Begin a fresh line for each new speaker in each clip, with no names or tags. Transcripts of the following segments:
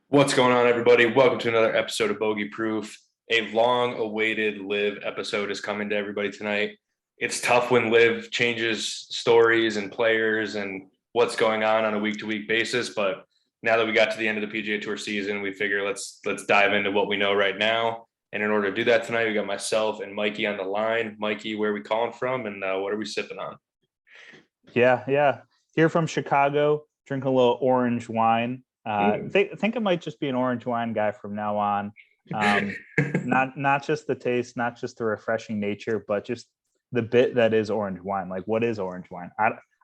What's going on, everybody? Welcome to another episode of Bogey Proof. A long-awaited LIV episode is coming to everybody tonight. It's tough when LIV changes stories and players and what's going on a week-to-week basis, but now that we got to the end of the PGA Tour season, we figure let's dive into what we know right now. And in order to do that tonight, we got myself and Mikey on the line. Mikey, where are we calling from, and what are we sipping on?
Yeah. Here from Chicago, drink a little orange wine. Think I might just be an orange wine guy from now on. Not just the taste, not just the refreshing nature, but just the bit that is orange wine. Like, what is orange wine?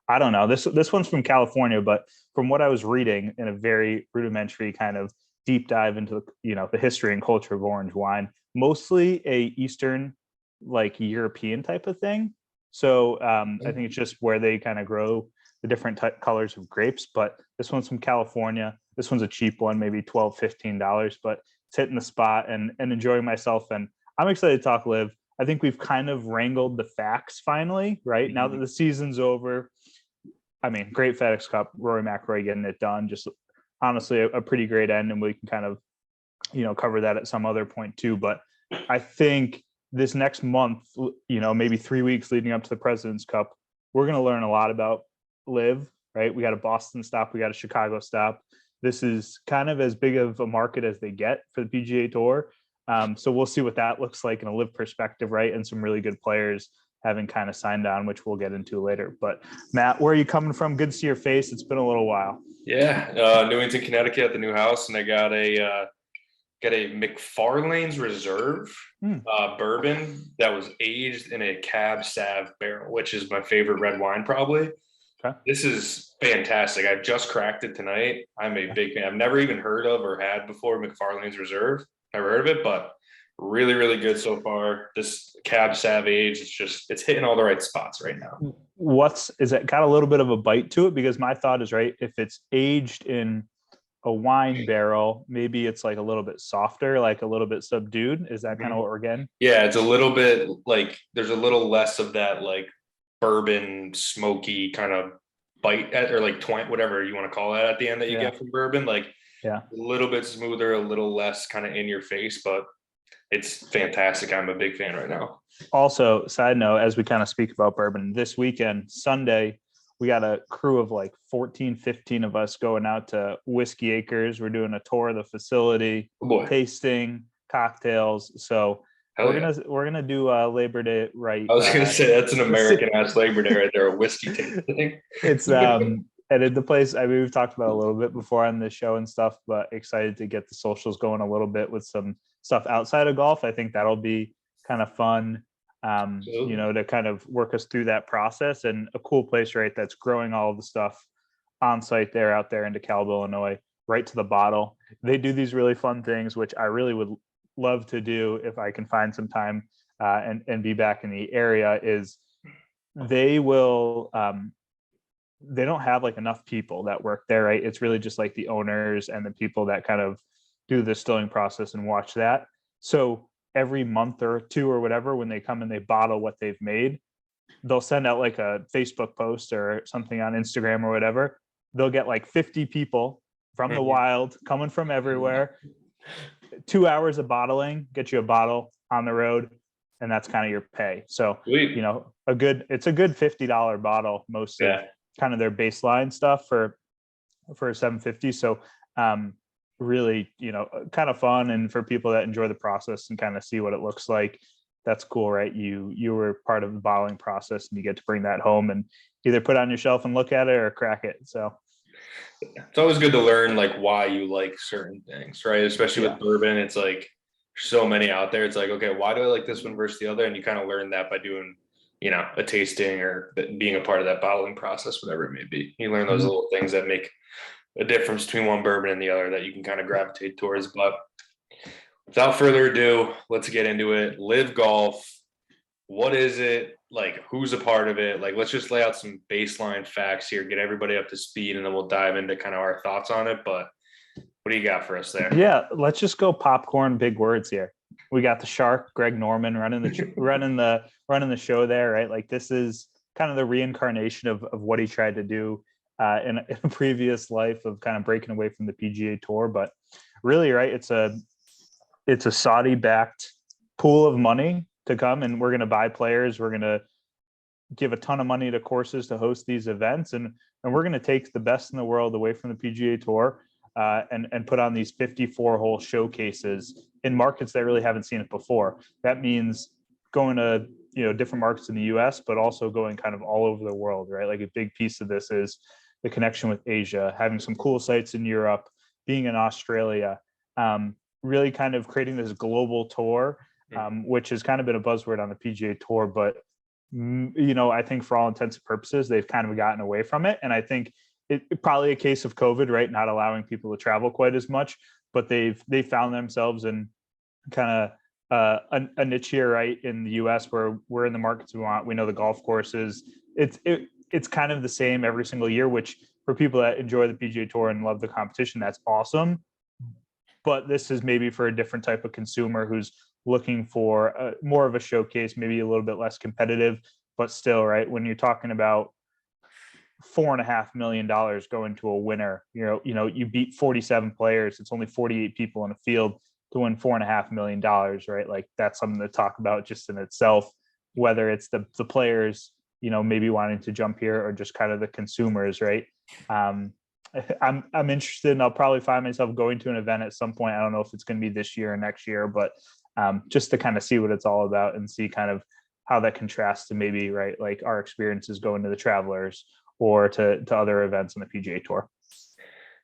I don't know. This one's from California, but from what I was reading in a very rudimentary kind of deep dive into the history and culture of orange wine, mostly a Eastern, like European type of thing. So I think it's just where they kind of grow the different colors of grapes. But this one's from California. This one's a cheap one, maybe $12, $15, but it's hitting the spot and enjoying myself. And I'm excited to talk LIV. I think we've kind of wrangled the facts finally, right? Now that the season's over. I mean, great FedEx Cup, Rory McIlroy getting it done. Just honestly, a pretty great end. And we can kind of, cover that at some other point too. But I think this next month, maybe 3 weeks leading up to the President's Cup, we're going to learn a lot about LIV, right? We got a Boston stop. We got a Chicago stop. This is kind of as big of a market as they get for the PGA Tour. So we'll see what that looks like in a LIV perspective, right? And some really good players having kind of signed on, which we'll get into later. But Matt, where are you coming from? Good to see your face. It's been a little while.
Yeah, Newington, Connecticut at the new house, and I got a McFarlane's Reserve bourbon that was aged in a Cab Sav barrel, which is my favorite red wine probably. Okay. This is fantastic. I just cracked it tonight. I'm a big fan. I've never even heard of or had before McFarlane's Reserve. Never heard of it, but really, really good so far. This Cab Sav age, it's hitting all the right spots right now.
Is it got a little bit of a bite to it? Because my thought is, right, if it's aged in a wine barrel, maybe it's like a little bit softer, like a little bit subdued. Is that kind of what we're getting?
Yeah, it's a little bit like there's a little less of that like bourbon smoky kind of bite or like twang, whatever you want to call that at the end that you get from bourbon. Like a little bit smoother, a little less kind of in your face, but it's fantastic. I'm a big fan right now.
Also, side note, as we kind of speak about bourbon, this weekend, Sunday, we got a crew of like 14, 15 of us going out to Whiskey Acres. We're doing a tour of the facility, tasting cocktails. So we're gonna do Labor Day right.
I was gonna say that's an American ass Labor Day right there, a whiskey tasting.
It's and at the place, I mean, we've talked about it a little bit before on this show and stuff, but excited to get the socials going a little bit with some stuff outside of golf. I think that'll be kind of fun. To kind of work us through that process, and a cool place, right, that's growing all of the stuff on site there out there in DeKalb, Illinois, right to the bottle. They do these really fun things, which I really would love to do if I can find some time and be back in the area. Is they will they don't have like enough people that work there, right? It's really just like the owners and the people that kind of do the distilling process and watch that. So every month or two or whatever, when they come and they bottle what they've made, they'll send out like a Facebook post or something on Instagram or whatever. They'll get like 50 people from the wild coming from everywhere. 2 hours of bottling, get you a bottle on the road, and that's kind of your pay. So, it's a good $50 bottle, most of kind of their baseline stuff for $750. So, really, kind of fun, and for people that enjoy the process and kind of see what it looks like, that's cool, right? You were part of the bottling process, and you get to bring that home and either put it on your shelf and look at it or crack it. So
it's always good to learn like why you like certain things, right? Especially with bourbon, it's like so many out there. It's like, okay, why do I like this one versus the other? And you kind of learn that by doing a tasting or being a part of that bottling process, whatever it may be. You learn those little things that make a difference between one bourbon and the other that you can kind of gravitate towards. But without further ado, let's get into it. LIV Golf, what is it? Like, who's a part of it? Like, let's just lay out some baseline facts here, get everybody up to speed, and then we'll dive into kind of our thoughts on it. But what do you got for us there?
Yeah, let's just go popcorn, big words here. We got the Shark, Greg Norman, running the show there, right? Like, this is kind of the reincarnation of what he tried to do in a previous life of kind of breaking away from the PGA Tour. But really, right, it's a Saudi backed pool of money to come, and we're going to buy players. We're going to give a ton of money to courses to host these events, and we're going to take the best in the world away from the PGA Tour, and put on these 54 hole showcases in markets that really haven't seen it before. That means going to different markets in the US, but also going kind of all over the world, right? Like a big piece of this is the connection with Asia, having some cool sites in Europe, being in Australia, really kind of creating this global tour, which has kind of been a buzzword on the PGA Tour, but I think for all intents and purposes, they've kind of gotten away from it. And I think it probably a case of COVID, right? Not allowing people to travel quite as much, but they found themselves in kind of a niche here, right, in the US, where we're in the markets we want. We know the golf courses. It's kind of the same every single year, which for people that enjoy the PGA Tour and love the competition, that's awesome. But this is maybe for a different type of consumer who's looking for more of a showcase, maybe a little bit less competitive, but still, right, when you're talking about $4.5 million going to a winner, you beat 47 players, it's only 48 people in a field to win $4.5 million, right? Like that's something to talk about just in itself, whether it's the players, maybe wanting to jump here, or just kind of the consumers, right? I'm interested, and I'll probably find myself going to an event at some point. I don't know if it's going to be this year or next year, but just to kind of see what it's all about and see kind of how that contrasts to maybe, right, like our experiences going to the Travelers or to other events on the PGA Tour.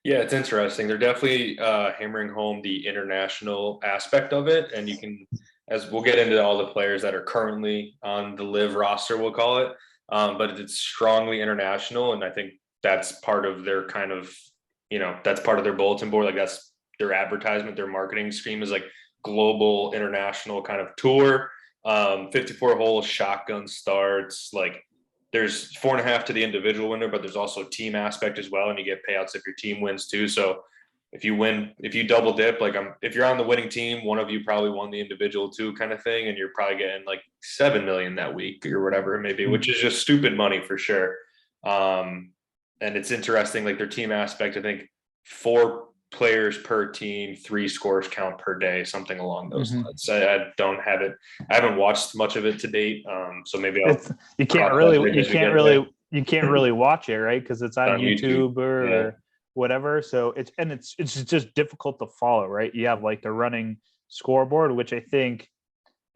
Yeah, it's interesting. They're definitely hammering home the international aspect of it. And you can, as we'll get into all the players that are currently on the LIV roster, we'll call it, but it's strongly international. And I think that's part of their kind of, that's part of their bulletin board. Like that's their advertisement, their marketing scheme is like global international kind of tour, 54 hole shotgun starts, like there's 4.5 to the individual winner, but there's also a team aspect as well. And you get payouts if your team wins too. So if you double dip, like if you're on the winning team, one of you probably won the individual too, kind of thing. And you're probably getting like 7 million that week or whatever it may be, which is just stupid money for sure. And it's interesting, like their team aspect, I think 4 players per team, 3 scores count per day, something along those lines. I don't have it. I haven't watched much of it to date. So maybe
you can't really watch it, right? Because it's on YouTube or whatever. So it's just difficult to follow, right? You have like the running scoreboard, which I think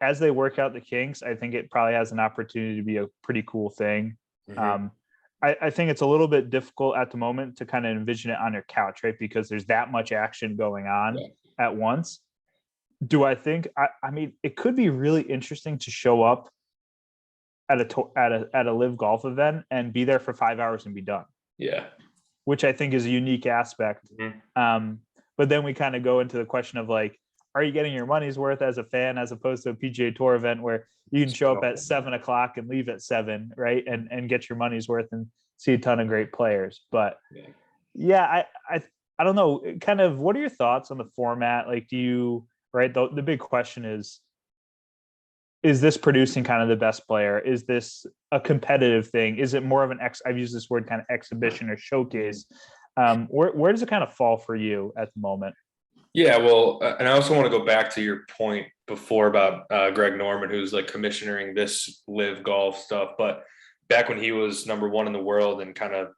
as they work out the kinks, I think it probably has an opportunity to be a pretty cool thing. I think it's a little bit difficult at the moment to kind of envision it on your couch, right? Because there's that much action going on at once. Do I think? I mean, it could be really interesting to show up at a LIV golf event and be there for 5 hours and be done.
Yeah,
which I think is a unique aspect. But then we kind of go into the question of like, are you getting your money's worth as a fan, as opposed to a PGA Tour event where you can show up at 7:00 and leave at 7, right? And get your money's worth and see a ton of great players. But I don't know, kind of, what are your thoughts on the format? Like, do you, right? The big question is this producing kind of the best player? Is this a competitive thing? Is it more of an I've used this word kind of exhibition or showcase? Where does it kind of fall for you at the moment?
Yeah, well, and I also want to go back to your point before about Greg Norman, who's like commissioning this LIV golf stuff. But back when he was number 1 in the world and kind of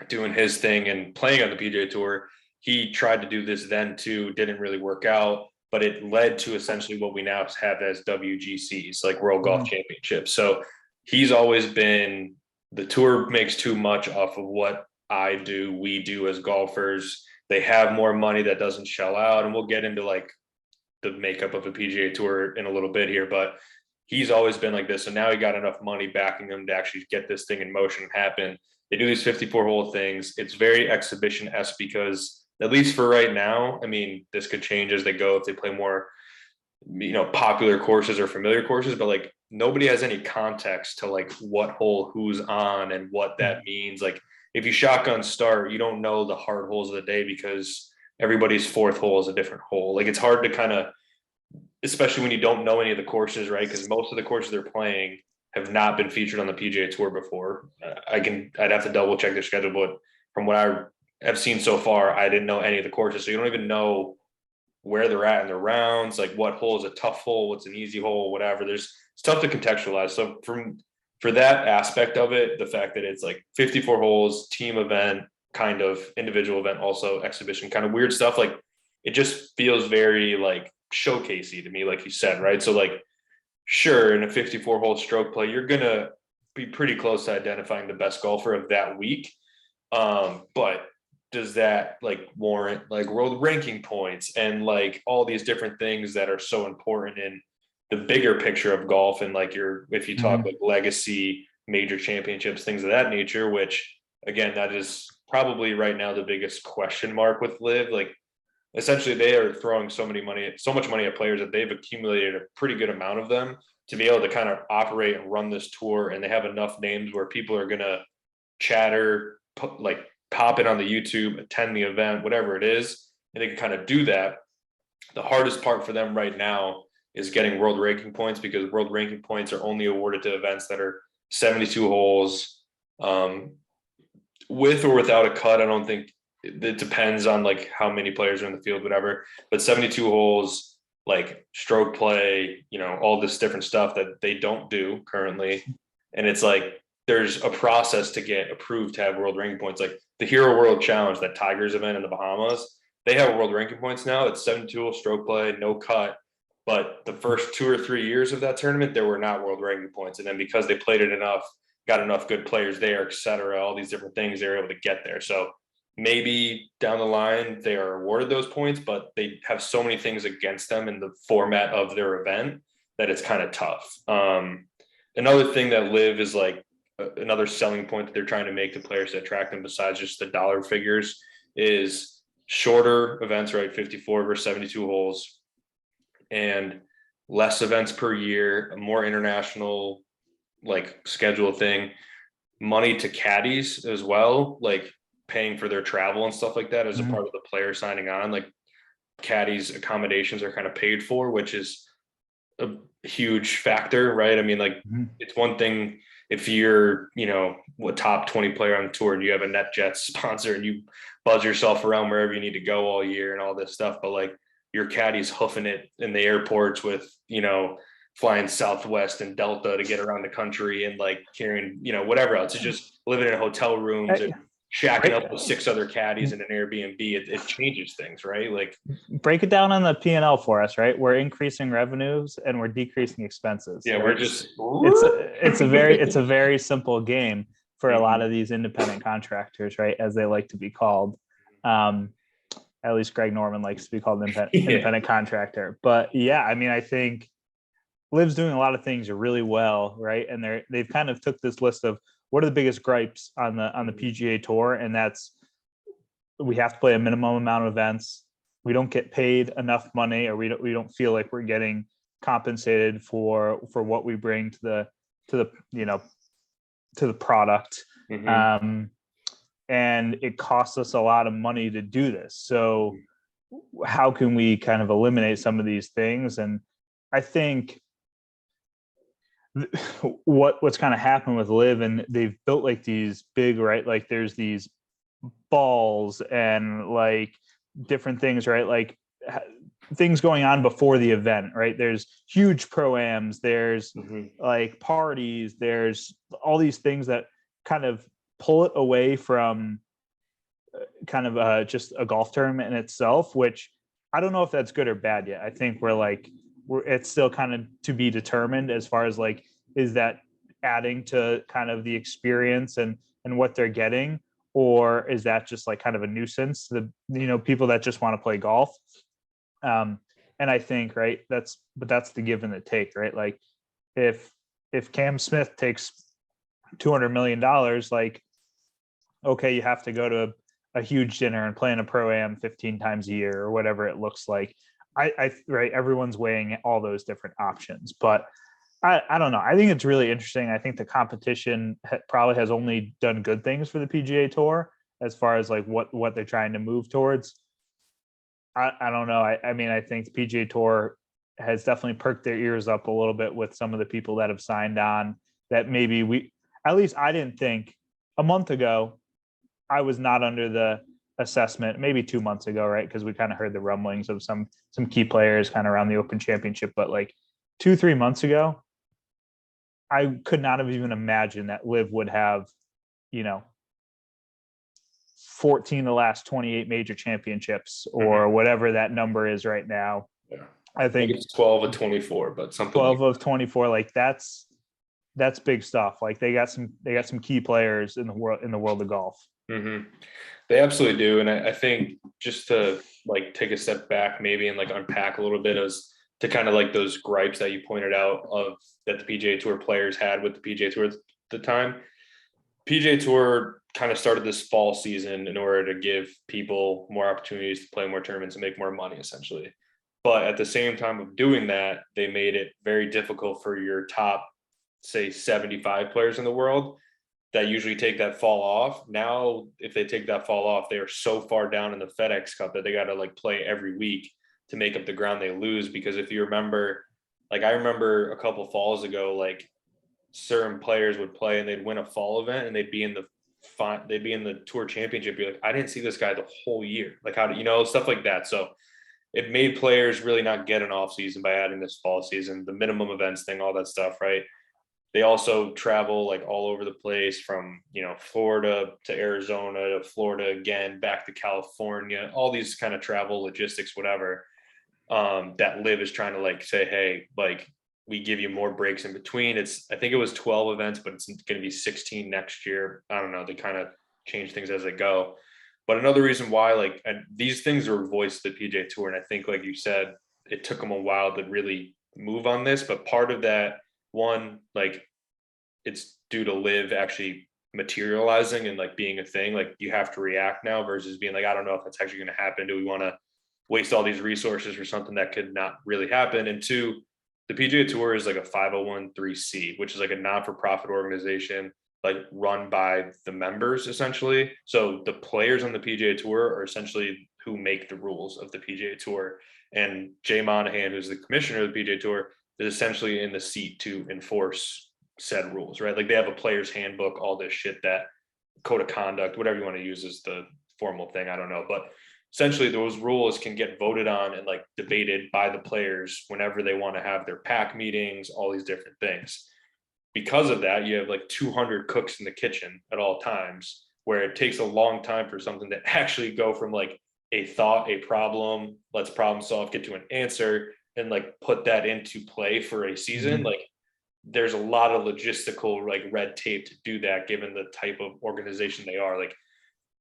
doing his thing and playing on the PGA Tour, he tried to do this then too. Didn't really work out, but it led to essentially what we now have as WGCs, like World Golf Championships. So he's always been, the tour makes too much off of what we do as golfers. They have more money that doesn't shell out. And we'll get into like the makeup of a PGA Tour in a little bit here, but he's always been like this. So now he got enough money backing him to actually get this thing in motion and happen. They do these 54 hole things. It's very exhibition-esque because, at least for right now, I mean, this could change as they go if they play more, popular courses or familiar courses, but like nobody has any context to like what hole who's on and what that means. Like, if you shotgun start, you don't know the hard holes of the day because everybody's 4th hole is a different hole. Like, it's hard to kind of, especially when you don't know any of the courses, right? Because most of the courses they're playing have not been featured on the PGA Tour before. I'd have to double check their schedule, but from what I have seen so far, I didn't know any of the courses. So you don't even know where they're at in their rounds, like what hole is a tough hole, what's an easy hole, whatever. It's tough to contextualize. So for that aspect of it, the fact that it's like 54 holes, team event, kind of individual event, also exhibition, kind of weird stuff. Like it just feels very like showcasey to me, like you said, right? So like, sure, in a 54 hole stroke play, you're going to be pretty close to identifying the best golfer of that week. But does that like warrant like world ranking points and like all these different things that are so important in the bigger picture of golf? And like if you talk like legacy, major championships, things of that nature, which again, that is probably right now the biggest question mark with LIV. Like essentially they are throwing so much money at players that they've accumulated a pretty good amount of them to be able to kind of operate and run this tour. And they have enough names where people are going to chatter, like pop it on the YouTube, attend the event, whatever it is. And they can kind of do that. The hardest part for them right now is getting world ranking points, because world ranking points are only awarded to events that are 72 holes, with or without a cut. I don't think it depends on like how many players are in the field, whatever, but 72 holes, like stroke play, all this different stuff that they don't do currently. And it's like, there's a process to get approved to have world ranking points. Like the Hero World Challenge, that Tigers event in the Bahamas, they have world ranking points now. It's 72 hole stroke play, no cut. But the first 2 or 3 years of that tournament, there were not world ranking points. And then because they played it enough, got enough good players there, et cetera, all these different things, they were able to get there. So maybe down the line they are awarded those points, but they have so many things against them in the format of their event that it's kind of tough. Another thing that LIV is like another selling point that they're trying to make to players to attract them, besides just the dollar figures, is shorter events, right? 54 versus 72 holes, and less events per year, a more international like schedule thing, money to caddies as well, like paying for their travel and stuff like that as a part of the player signing on. Like caddies accommodations are kind of paid for, which is a huge factor, right? I mean, like it's one thing if you're, a top 20 player on the tour and you have a NetJets sponsor and you buzz yourself around wherever you need to go all year and all this stuff, but like your caddy's hoofing it in the airports with, flying Southwest and Delta to get around the country and like carrying, whatever else. It's just living in hotel rooms and shacking up with 6 other caddies in an Airbnb. It changes things, right? Like
break it down on the P&L for us, right? We're increasing revenues and we're decreasing expenses.
Yeah,
right?
we're just
it's a very simple game for a lot of these independent contractors, right? As they like to be called. At least Greg Norman likes to be called an independent contractor. But yeah, I mean, I think LIV's doing a lot of things really well, right? And they've kind of took this list of what are the biggest gripes on the PGA Tour, and that's we have to play a minimum amount of events. We don't get paid enough money, or we don't feel like we're getting compensated for what we bring to the product. And it costs us a lot of money to do this. So how can we kind of eliminate some of these things? And I think what's kind of happened with LIV, and they've built like these big, right? Like there's these balls and like different things, right? Like things going on before the event, right? There's huge pro-ams, there's like parties, there's all these things that kind of pull it away from kind of just a golf tournament in itself, which I don't know if that's good or bad yet. I think it's still kind of to be determined as far as like, is that adding to kind of the experience and what they're getting, or is that just like kind of a nuisance to the, people that just want to play golf? And I think, right, that's the give and the take, right? Like if Cam Smith takes $200 million, like, okay, you have to go to a huge dinner and play in a pro-am 15 times a year or whatever it looks like. Right, everyone's weighing all those different options, but I don't know. I think it's really interesting. I think the competition probably has only done good things for the PGA Tour as far as like what they're trying to move towards. I don't know. I mean, I think the PGA Tour has definitely perked their ears up a little bit with some of the people that have signed on that maybe at least I didn't think a month ago, I was not under the assessment maybe 2 months ago, right? Because we kind of heard the rumblings of some key players kind of around the Open Championship, but like 2-3 months ago, I could not have even imagined that LIV would have, 14 of the last 28 major championships or whatever that number is right now.
Yeah.
I think
it's 12 of 24, but something
12 of 24, like that's big stuff. Like they got some key players in the world of golf.
Mm-hmm. They absolutely do. And I think just to like take a step back maybe and like unpack a little bit as to kind of like those gripes that you pointed out of that the PGA Tour players had with the PGA Tour at the time. PGA Tour kind of started this fall season in order to give people more opportunities to play more tournaments and make more money, essentially. But at the same time of doing that, they made it very difficult for your top, say, 75 players in the world that usually take that fall off. Now, if they take that fall off, they are so far down in the FedEx Cup that they got to like play every week to make up the ground they lose. Because if you remember, like I remember a couple falls ago, like certain players would play and they'd win a fall event and they'd be in the tour championship. You're like, I didn't see this guy the whole year. Like how do stuff like that. So it made players really not get an off season by adding this fall season, the minimum events thing, all that stuff. Right. They also travel like all over the place from, Florida to Arizona to Florida again, back to California, all these kind of travel logistics, whatever, that LIV is trying to like say, hey, like we give you more breaks in between. I think it was 12 events, but it's going to be 16 next year. I don't know. They kind of change things as they go. But another reason why, like, and these things are voiced to the PGA Tour. And I think, like you said, it took them a while to really move on this. But part of that, one, like it's due to LIV actually materializing and like being a thing. Like you have to react now versus being like, I don't know if that's actually going to happen. Do we want to waste all these resources for something that could not really happen? And two, the PGA Tour is like a 501(c), which is like a not-for-profit organization, like run by the members essentially. So the players on the PGA Tour are essentially who make the rules of the PGA Tour. And Jay Monahan, who's the commissioner of the PGA Tour, is essentially in the seat to enforce said rules, right? Like they have a player's handbook, all this shit, that code of conduct, whatever you want to use is the formal thing. I don't know. But essentially those rules can get voted on and like debated by the players whenever they want to have their pack meetings, all these different things. Because of that, you have like 200 cooks in the kitchen at all times, where it takes a long time for something to actually go from like a thought, a problem, let's problem solve, get to an answer, and like put that into play for a season.
Mm-hmm.
Like there's a lot of logistical like red tape to do that, given the type of organization they are. Like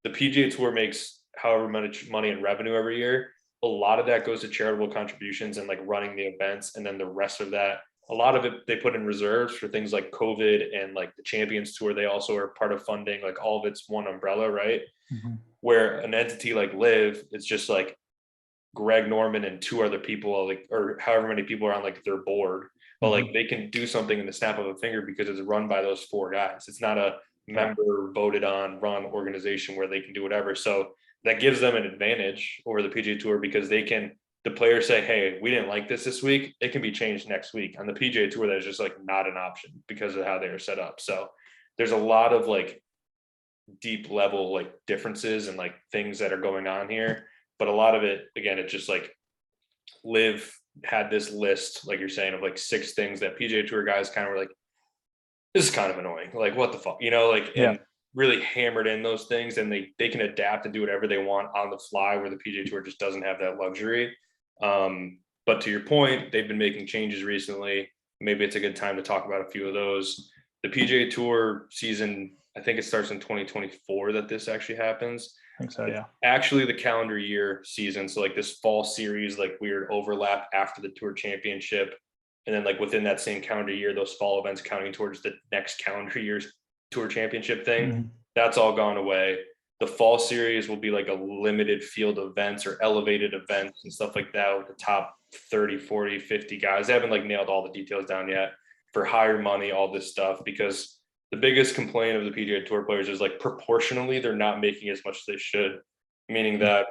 the PGA Tour makes however much money in revenue every year. A lot of that goes to charitable contributions and like running the events. And then the rest of that, a lot of it they put in reserves for things like COVID and like the Champions Tour. They also are part of funding, like all of it's one umbrella, right?
Mm-hmm.
Where an entity like LIV, it's just like Greg Norman and two other people, like, or however many people are on like their board, but like they can do something in the snap of a finger because it's run by those four guys. It's not a member voted on run organization where they can do whatever. So that gives them an advantage over the PGA Tour because the players say, hey, we didn't like this week. It can be changed next week. On the PGA Tour, that's just like not an option because of how they are set up. So there's a lot of like deep level like differences and like things that are going on here. But a lot of it, again, it's just like LIV had this list, like you're saying, of like 6 things that PGA Tour guys kind of were like, this is kind of annoying. Like, what the fuck, and really hammered in those things, and they can adapt and do whatever they want on the fly, where the PGA Tour just doesn't have that luxury. But to your point, they've been making changes recently. Maybe it's a good time to talk about a few of those. The PGA Tour season, I think it starts in 2024 that this actually happens.
I think so, yeah.
Actually, the calendar year season. So like this fall series, like weird overlap after the Tour Championship. And then like within that same calendar year, those fall events counting towards the next calendar year's Tour Championship thing,
Mm-hmm.
That's all gone away. The fall series will be like a limited field of events or elevated events and stuff like that with the top 30, 40, 50 guys. They haven't like nailed all the details down yet for higher money, all this stuff, because the biggest complaint of the PGA Tour players is like proportionally, they're not making as much as they should, meaning that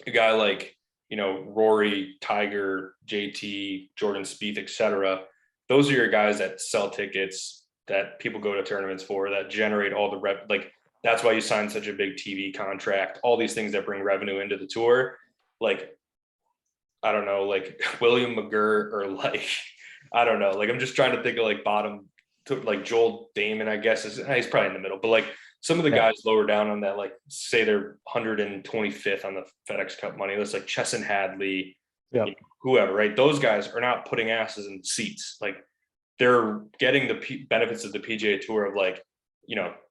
a guy like, Rory, Tiger, JT, Jordan Spieth, etc. Those are your guys that sell tickets, that people go to tournaments for, that generate all the like That's why you sign such a big TV contract, all these things that bring revenue into the tour. Like, I don't know, like William McGirt or like, I don't know, like I'm just trying to think of like bottom to like Joel Damon, I guess he's probably in the middle, but like some of the
Yeah.
guys lower down on that, like say they're 125th on the FedEx Cup money. That's like Chesson Hadley,
Yep.
whoever, right? Those guys are not putting asses in seats. Like they're getting the benefits of the PGA Tour of like,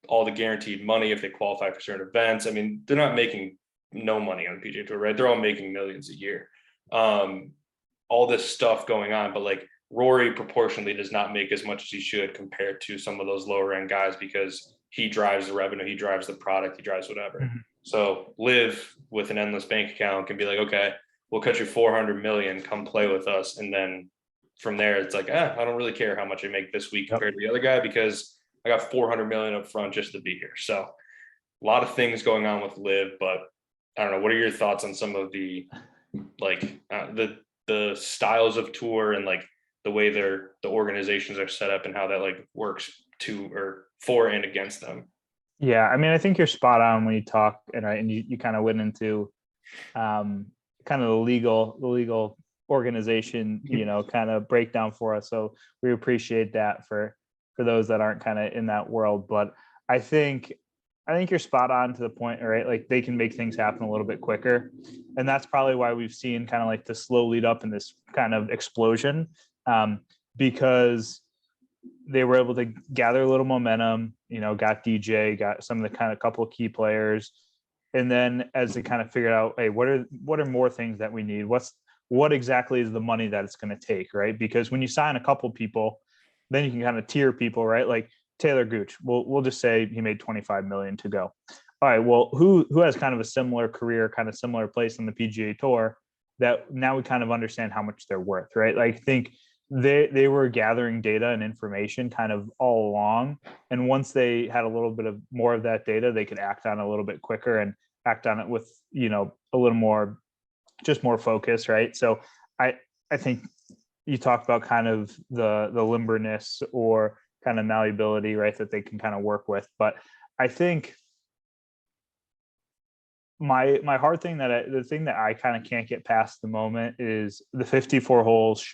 all the guaranteed money if they qualify for certain events. I mean, they're not making no money on the PGA Tour, right? They're all making millions a year. All this stuff going on, but like Rory proportionally does not make as much as he should compared to some of those lower end guys because he drives the revenue, he drives the product, he drives whatever.
Mm-hmm.
So LIV with an endless bank account can be like, okay, we'll cut you 400 million, come play with us. And then from there, it's like, I don't really care how much I make this week compared to the other guy because I got 400 million up front just to be here. So a lot of things going on with LIV, but I don't know. What are your thoughts on some of the like the styles of tour and like the way the organizations are set up and how that like works to or for and against them?
Yeah, I mean, I think you're spot on when you talk, and you kind of went into kind of the legal organization, kind of breakdown for us. So we appreciate that for those that aren't kind of in that world. But I think you're spot on to the point, right? Like they can make things happen a little bit quicker. And that's probably why we've seen kind of like the slow lead up in this kind of explosion, because they were able to gather a little momentum, got DJ, got some of the kind of couple of key players. And then as they kind of figured out, hey, what are more things that we need? What exactly is the money that it's going to take, right? Because when you sign a couple people, then you can kind of tier people, right? Like Taylor Gooch, we'll just say he made 25 million to go. All right, well, who has kind of a similar career, kind of similar place on the PGA Tour that now we kind of understand how much they're worth, right? Like I think they were gathering data and information kind of all along, and once they had a little bit of more of that data, they could act on it a little bit quicker and act on it with a little more, just more focus, right? So I think you talked about kind of the limberness or kind of malleability, right, that they can kind of work with. But I think my hard thing the thing that I kind of can't get past the moment is the 54 holes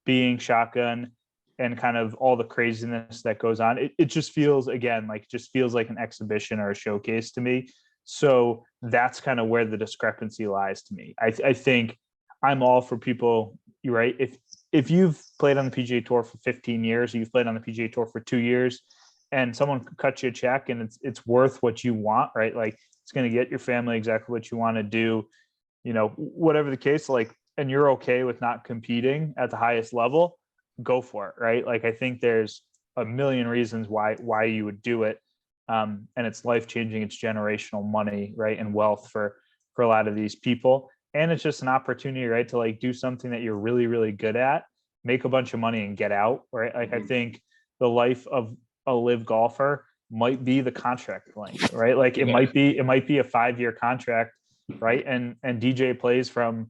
being shotgun and kind of all the craziness that goes on. It just feels, again, like an exhibition or a showcase to me. So that's kind of where the discrepancy lies to me. I think I'm all for people, you're right. If you've played on the PGA Tour for 15 years, or you've played on the PGA Tour for 2 years, and someone cuts you a check and it's worth what you want, right? Like it's going to get your family exactly what you want to do, whatever the case, like, and you're okay with not competing at the highest level, go for it, right? Like I think there's a million reasons why you would do it. And it's life-changing, it's generational money, right? And wealth for a lot of these people. And it's just an opportunity, right, to like do something that you're really, really good at, make a bunch of money and get out, right? Like I think the life of a LIV golfer might be the contract length, right? Like it might be a 5-year contract, right? And DJ plays from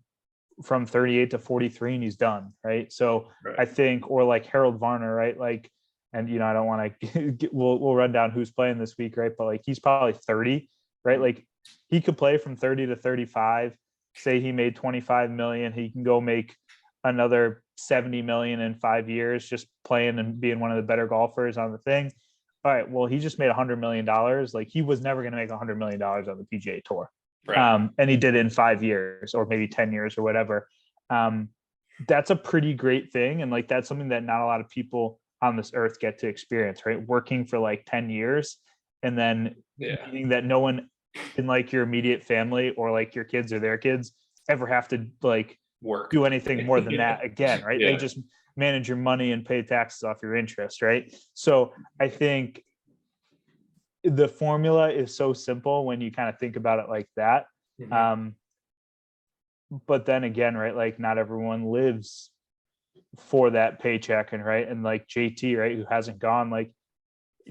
38 to 43 and he's done, right? So I think, or like Harold Varner, right? Like, and I don't want to we'll run down who's playing this week, right? But like he's probably 30, right? Like he could play from 30 to 35. Say he made 25 million, he can go make another 70 million in 5 years just playing and being one of the better golfers on the thing. All right, well, he just made $100 million. Like he was never going to make $100 million on the PGA Tour. Right. And he did it in 5 years or maybe 10 years or whatever. That's a pretty great thing. And like, that's something that not a lot of people on this earth get to experience, right? Working for like 10 years and then meaning that no one in like your immediate family or like your kids or their kids ever have to like do anything more than that again, right? They just manage your money and pay taxes off your interest, right? So I think the formula is so simple when you kind of think about it like that. Mm-hmm. But then again, right, like not everyone lives for that paycheck, and right, and like JT, right, who hasn't gone, like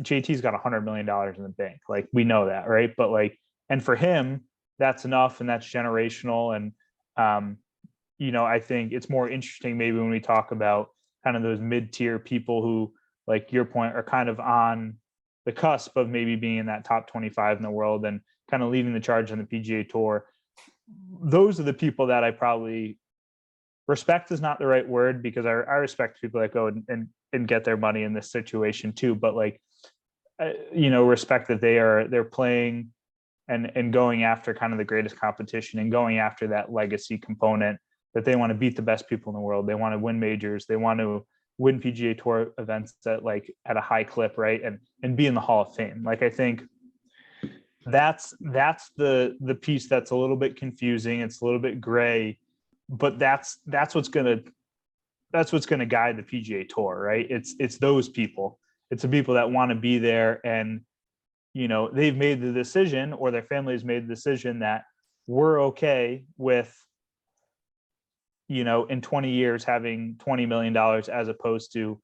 JT's got $100 million in the bank, like we know that, right? But like, and for him, that's enough, and that's generational. And I think it's more interesting maybe when we talk about kind of those mid-tier people who, like your point, are kind of on the cusp of maybe being in that top 25 in the world and kind of leading the charge on the PGA Tour. Those are the people that I probably respect is not the right word, because I respect people that go and get their money in this situation too. But like, respect that they're playing and going after kind of the greatest competition and going after that legacy component, that they want to beat the best people in the world. They want to win majors. They want to win PGA Tour events at a high clip, right? And be in the Hall of Fame. Like, I think that's the piece that's a little bit confusing. It's a little bit gray, but that's what's gonna guide the PGA Tour, right? It's those people. It's the people that want to be there, and they've made the decision, or their family has made the decision, that we're okay with, in 20 years having $20 million as opposed to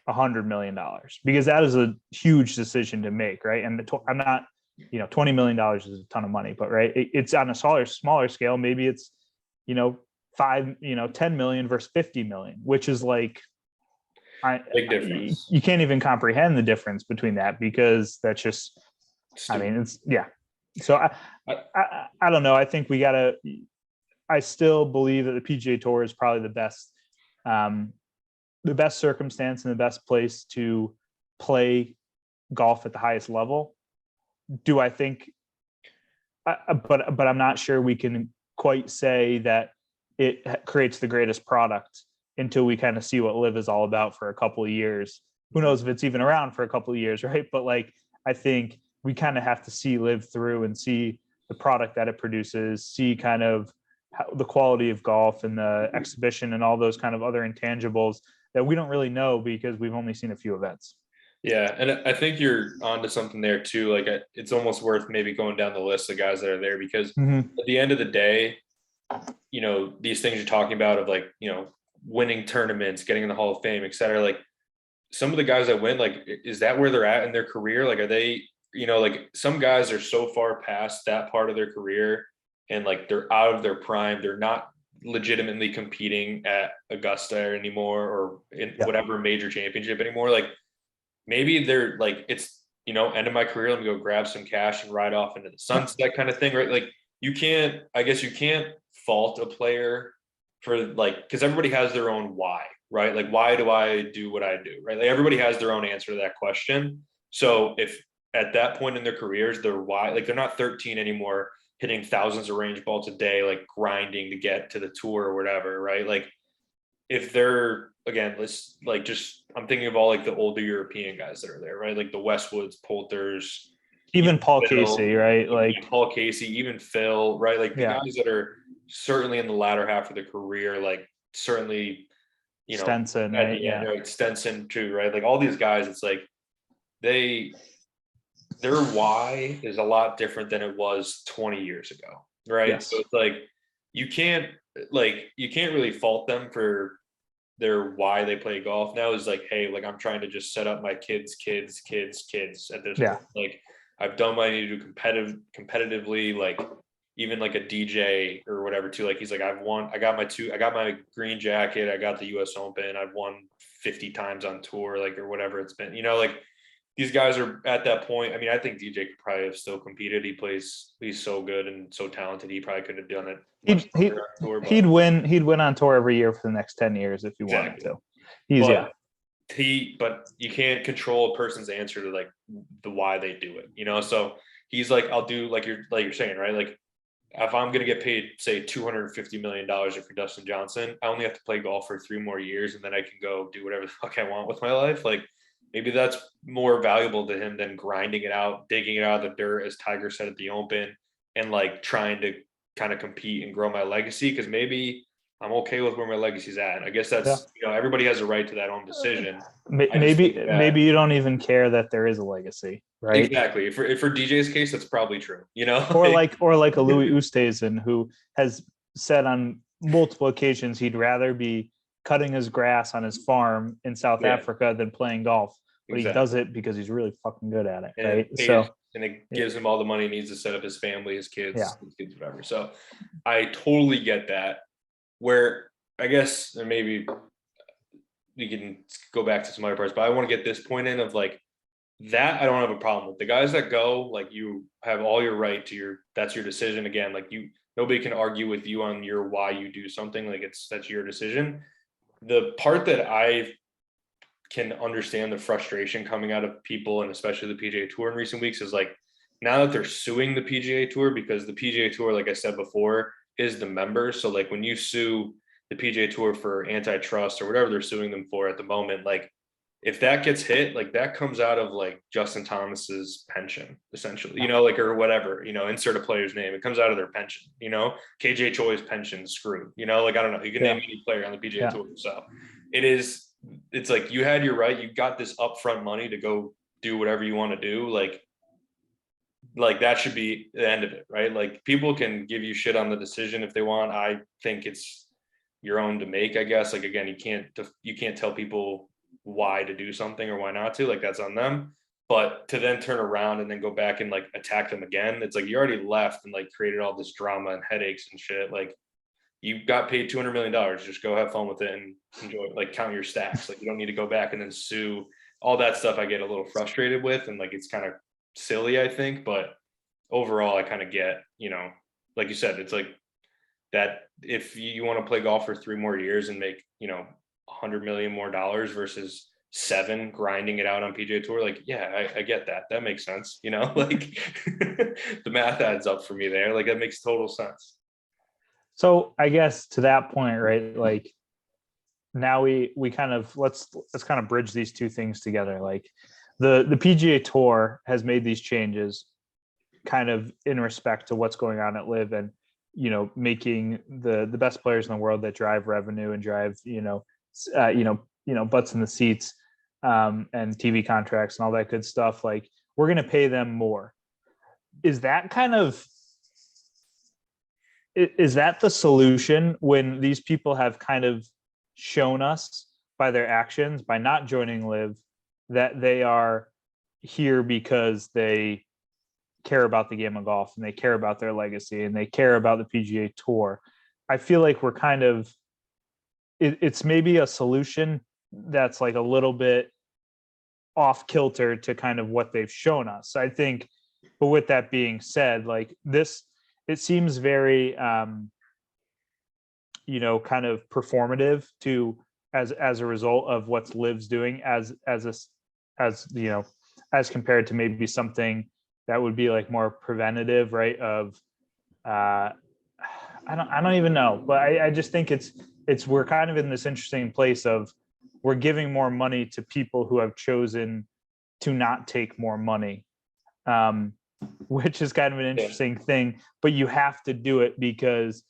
$100 million, because that is a huge decision to make, right? And I'm not, $20 million is a ton of money, but right, it's on a smaller scale. Maybe it's, 10 million versus 50 million, which is like,
big difference.
You can't even comprehend the difference between that, because that's just, stupid. I mean, it's, yeah. So I don't know. I think I still believe that the PGA Tour is probably the best circumstance and the best place to play golf at the highest level. Do I think, but I'm not sure we can quite say that it creates the greatest product until we kind of see what LIV is all about for a couple of years. Who knows if it's even around for a couple of years, right? But like, I think we kind of have to see LIV through and see the product that it produces, see kind of the quality of golf and the exhibition and all those kind of other intangibles that we don't really know because we've only seen a few events.
Yeah, and I think you're onto something there too. Like, it's almost worth maybe going down the list of guys that are there, because at the end of the day, these things you're talking about of like, winning tournaments, getting in the Hall of Fame, et cetera. Like, some of the guys that win, like, is that where they're at in their career? Like, are they, like, some guys are so far past that part of their career and like they're out of their prime. They're not legitimately competing at Augusta anymore or in whatever major championship anymore. Like, maybe they're like, it's, end of my career, let me go grab some cash and ride off into the sunset kind of thing, right? Like, you can't fault a player for, like, because everybody has their own why, right? Like, why do I do what I do, right? Like, everybody has their own answer to that question. So if at that point in their careers, their why, like, they're not 13 anymore, hitting thousands of range balls a day, like grinding to get to the tour or whatever, right? Like, if they're, again, let's like, just, I'm thinking of all like the older European guys that are there, right? Like the Westwoods, Poulters,
even Paul Casey, right? Like
Paul Casey, even Phil, right? Like the guys that are certainly in the latter half of their career, like certainly,
Stenson, right?
Right? Stenson too, right? Like all these guys, it's like their why is a lot different than it was 20 years ago, right?
Yes.
So it's like you can't really fault them for their why they play golf now. Is like, hey, like, I'm trying to just set up my kids at this point. Like, I've done what I need to do competitively, like even like a DJ or whatever too. Like, he's like, I got my green jacket, I got the US Open, I've won 50 times on tour, like, or whatever it's been, like, these guys are at that point. I mean, I think DJ could probably have still competed. He's so good and so talented. He probably could have done it.
He'd win on tour every year for the next 10 years if he wanted to.
But you can't control a person's answer to like the why they do it, so he's like, I'll do like you're saying, right? Like, if I'm going to get paid, say, $250 million for Dustin Johnson, I only have to play golf for 3 more years and then I can go do whatever the fuck I want with my life. Like, maybe that's more valuable to him than grinding it out, digging it out of the dirt, as Tiger said at the Open, and like trying to kind of compete and grow my legacy. Because maybe I'm okay with where my legacy's at. And I guess that's, everybody has a right to that own decision.
Maybe you don't even care that there is a legacy, right?
Exactly. For DJ's case, that's probably true,
or like a Louis Oosthuizen, who has said on multiple occasions he'd rather be cutting his grass on his farm in South Africa than playing golf, but he does it because he's really fucking good at it, right?
And it gives him all the money he needs to set up his family, his kids, whatever. So I totally get that. Where I guess, and maybe we can go back to some other parts, but I want to get this point in of like, that I don't have a problem with. The guys that go, like, you have all your right to that's your decision. Again, like, nobody can argue with you on your why you do something. Like, that's your decision. The part that I can understand the frustration coming out of people, and especially the PGA Tour in recent weeks, is like, now that they're suing the PGA Tour, because the PGA Tour, like I said before, is the member. So like, when you sue the PGA Tour for antitrust or whatever they're suing them for at the moment, like, if that gets hit, like, that comes out of like Justin Thomas's pension, essentially, like, or whatever, insert a player's name. It comes out of their pension, KJ Choi's pension screwed, like, I don't know, you can name any player on the PGA Tour. So it's like, you had your right, you got this upfront money to go do whatever you want to do. Like that should be the end of it, right? Like, people can give you shit on the decision if they want. I think it's your own to make, I guess. Like, again, you can't tell people why to do something or why not to. Like, that's on them. But to then turn around and then go back and like attack them again, it's like, you already left and like created all this drama and headaches and shit. Like, you got paid $200 million. Just go have fun with it and enjoy it. Like, count your stacks. Like, you don't need to go back and then sue. All that stuff I get a little frustrated with, and like, it's kind of silly, I think. But overall, I kind of get, like you said, it's like that. If you want to play golf for 3 more years and make, $100 million more versus 7 grinding it out on PGA Tour, like, yeah, I get that. That makes sense. Like, the math adds up for me there. Like, that makes total sense.
So I guess to that point, right? Like, now we kind of let's kind of bridge these two things together. Like, the PGA Tour has made these changes kind of in respect to what's going on at LIV, and making the best players in the world that drive revenue and drive butts in the seats, and TV contracts and all that good stuff. Like, we're going to pay them more. Is that the solution, when these people have kind of shown us by their actions, by not joining LIV, that they are here because they care about the game of golf and they care about their legacy and they care about the PGA Tour? I feel like we're kind of, it's maybe a solution that's like a little bit off kilter to kind of what they've shown us, I think. But with that being said, like, this, it seems very, kind of performative to, as a result of what's LIV's doing, as compared to maybe something that would be like more preventative, right? Of, I don't even know, but I just think we're kind of in this interesting place of, we're giving more money to people who have chosen to not take more money, which is kind of an interesting thing. But you have to do it because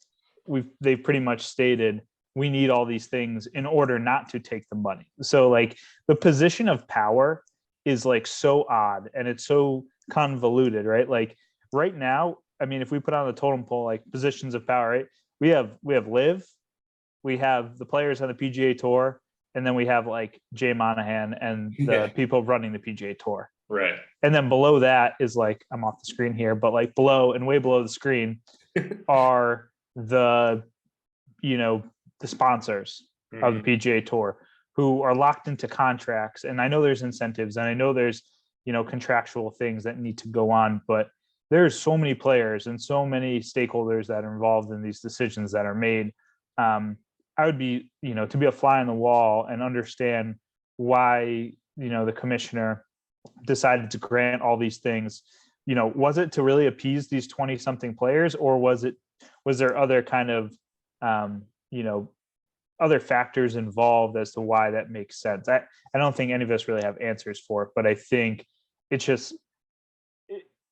they've pretty much stated, we need all these things in order not to take the money. So like, the position of power is like so odd, and it's so convoluted, right? Like, right now, I mean, if we put on the totem pole, like, positions of power, right? We have LIV, we have the players on the PGA Tour, and then we have like Jay Monahan and the people running the PGA Tour.
Right.
And then below that is, like, I'm off the screen here, but like below and way below the screen are the sponsors of the PGA Tour, who are locked into contracts. And I know there's incentives, and I know there's, contractual things that need to go on, but there's so many players and so many stakeholders that are involved in these decisions that are made. I would be, to be a fly on the wall and understand why, the commissioner decided to grant all these things. Was it to really appease these 20 something players, or was there other kind of, other factors involved as to why that makes sense? I don't think any of us really have answers for it, but I think it's just,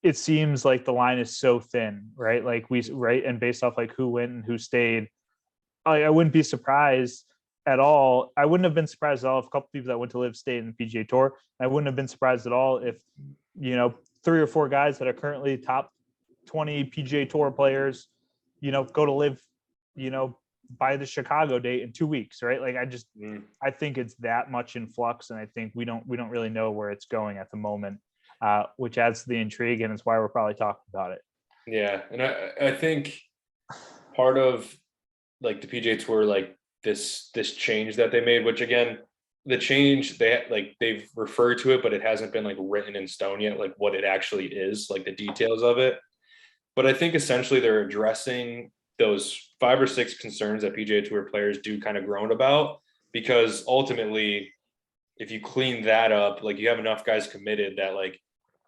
it seems like the line is so thin, right? Like, right. And based off like who went and who stayed, I wouldn't be surprised at all. I wouldn't have been surprised at all if a couple people that went to LIV stayed in the PGA Tour. I wouldn't have been surprised at all if, 3 or 4 guys that are currently top 20 PGA Tour players, go to LIV, by the Chicago date in 2 weeks, right? Like, I think it's that much in flux, and I think we don't really know where it's going at the moment, which adds to the intrigue, and it's why we're probably talking about it.
Yeah, and I think part of like the PGA Tour, like this change that they made, which again, the change they've referred to it, but it hasn't been like written in stone yet, like what it actually is, like the details of it. But I think essentially they're addressing those 5 or 6 concerns that PGA Tour players do kind of groan about, because ultimately, if you clean that up, like you have enough guys committed that like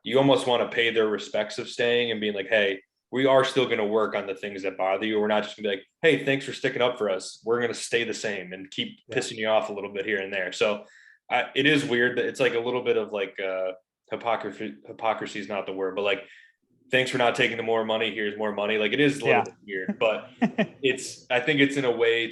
you almost want to pay their respects of staying and being like, hey, we are still going to work on the things that bother you. We're not just gonna be like, hey, thanks for sticking up for us. We're going to stay the same and keep pissing you off a little bit here and there. So it is weird that it's like a little bit of like hypocrisy is not the word, but like, thanks for not taking the more money. Here's more money. Like it is a little bit weird, but I think it's in a way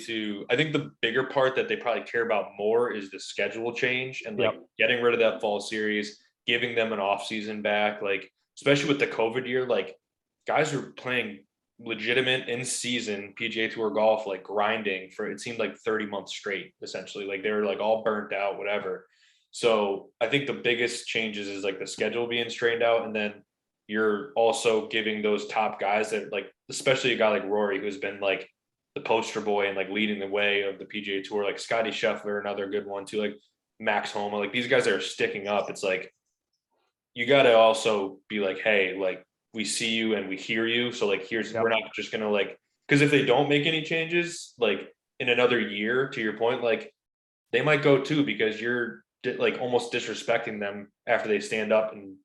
I think the bigger part that they probably care about more is the schedule change and like getting rid of that fall series, giving them an off season back. Like, especially with the COVID year, like guys are playing legitimate in season PGA Tour golf, like grinding for, it seemed like 30 months straight, essentially. Like they were like all burnt out, whatever. So I think the biggest changes is like the schedule being strained out. And then you're also giving those top guys that like, especially a guy like Rory, who's been like the poster boy and like leading the way of the PGA Tour, like Scotty Scheffler, another good one too, like Max Homa, like these guys that are sticking up. It's like, you got to also be like, hey, like we see you and we hear you. So like, we're not just going to like, because if they don't make any changes, like in another year, to your point, like they might go too, because you're like almost disrespecting them after they stand up and,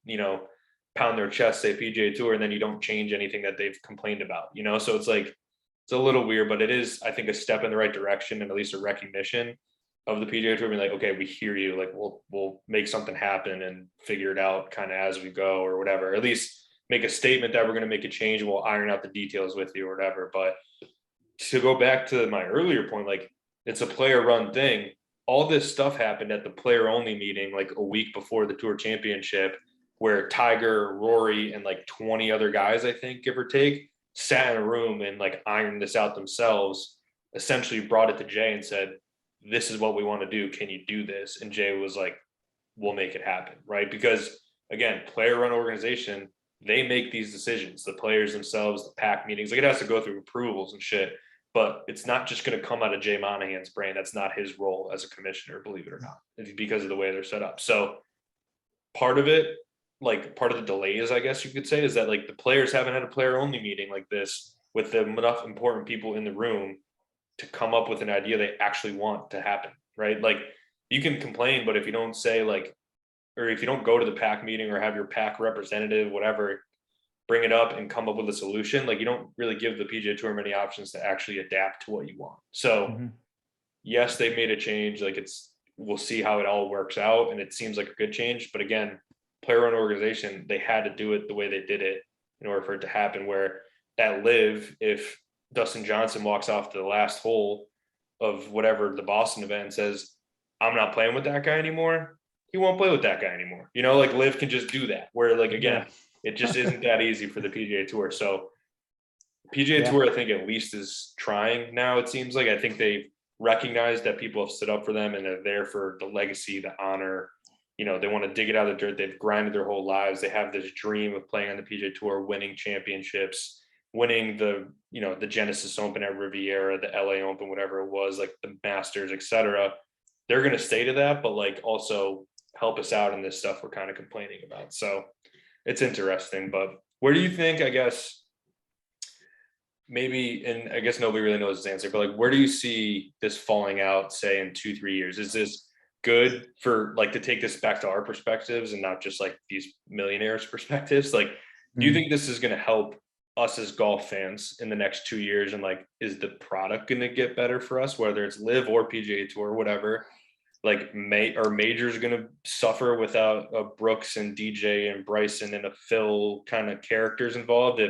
pound their chest, say PGA Tour, and then you don't change anything that they've complained about, So it's like, it's a little weird, but it is, I think, a step in the right direction, and at least a recognition of the PGA Tour being like, okay, we hear you, like we'll make something happen and figure it out kind of as we go or whatever. At least make a statement that we're going to make a change and we'll iron out the details with you or whatever. But to go back to my earlier point, like it's a player run thing. All this stuff happened at the player only meeting like a week before the Tour Championship, where Tiger, Rory, and like 20 other guys, I think, give or take, sat in a room and like ironed this out themselves, essentially brought it to Jay and said, this is what we want to do. Can you do this? And Jay was like, we'll make it happen. Right. Because again, player run organization, they make these decisions, the players themselves, the pack meetings, like it has to go through approvals and shit, but it's not just going to come out of Jay Monahan's brain. That's not his role as a commissioner, believe it or not, because of the way they're set up. So part of it, like part of the delays, I guess you could say, is that like the players haven't had a player only meeting like this with enough important people in the room to come up with an idea they actually want to happen, right? Like you can complain, but if you don't say like, or if you don't go to the pack meeting or have your pack representative, whatever, bring it up and come up with a solution, like you don't really give the PGA Tour many options to actually adapt to what you want. So yes, they made a change. Like we'll see how it all works out. And it seems like a good change, but again, player run organization, they had to do it the way they did it in order for it to happen. Where at LIV, if Dustin Johnson walks off to the last hole of whatever the Boston event and says, I'm not playing with that guy anymore, he won't play with that guy anymore. Like LIV can just do that. Where like, again, it just isn't that easy for the PGA Tour. So PGA Tour, I think at least is trying now, it seems like. I think they recognize that people have stood up for them and they're there for the legacy, the honor. They want to dig it out of the dirt. They've grinded their whole lives. They have this dream of playing on the PGA Tour, winning championships, winning the Genesis Open at Riviera, the LA Open, whatever it was, like the Masters, etc. They're going to stay to that, but like also help us out in this stuff we're kind of complaining about. So it's interesting. But where do you think, I guess, maybe, and I guess nobody really knows this answer, but like, where do you see this falling out, say in 2-3 years? Is this good for like to take this back to our perspectives and not just like these millionaires' perspectives? Like, do you think this is going to help us as golf fans in the next 2 years? And like, is the product going to get better for us, whether it's LIV or PGA Tour or whatever? Like, are majors going to suffer without a Brooks and DJ and Bryson and a Phil kind of characters involved?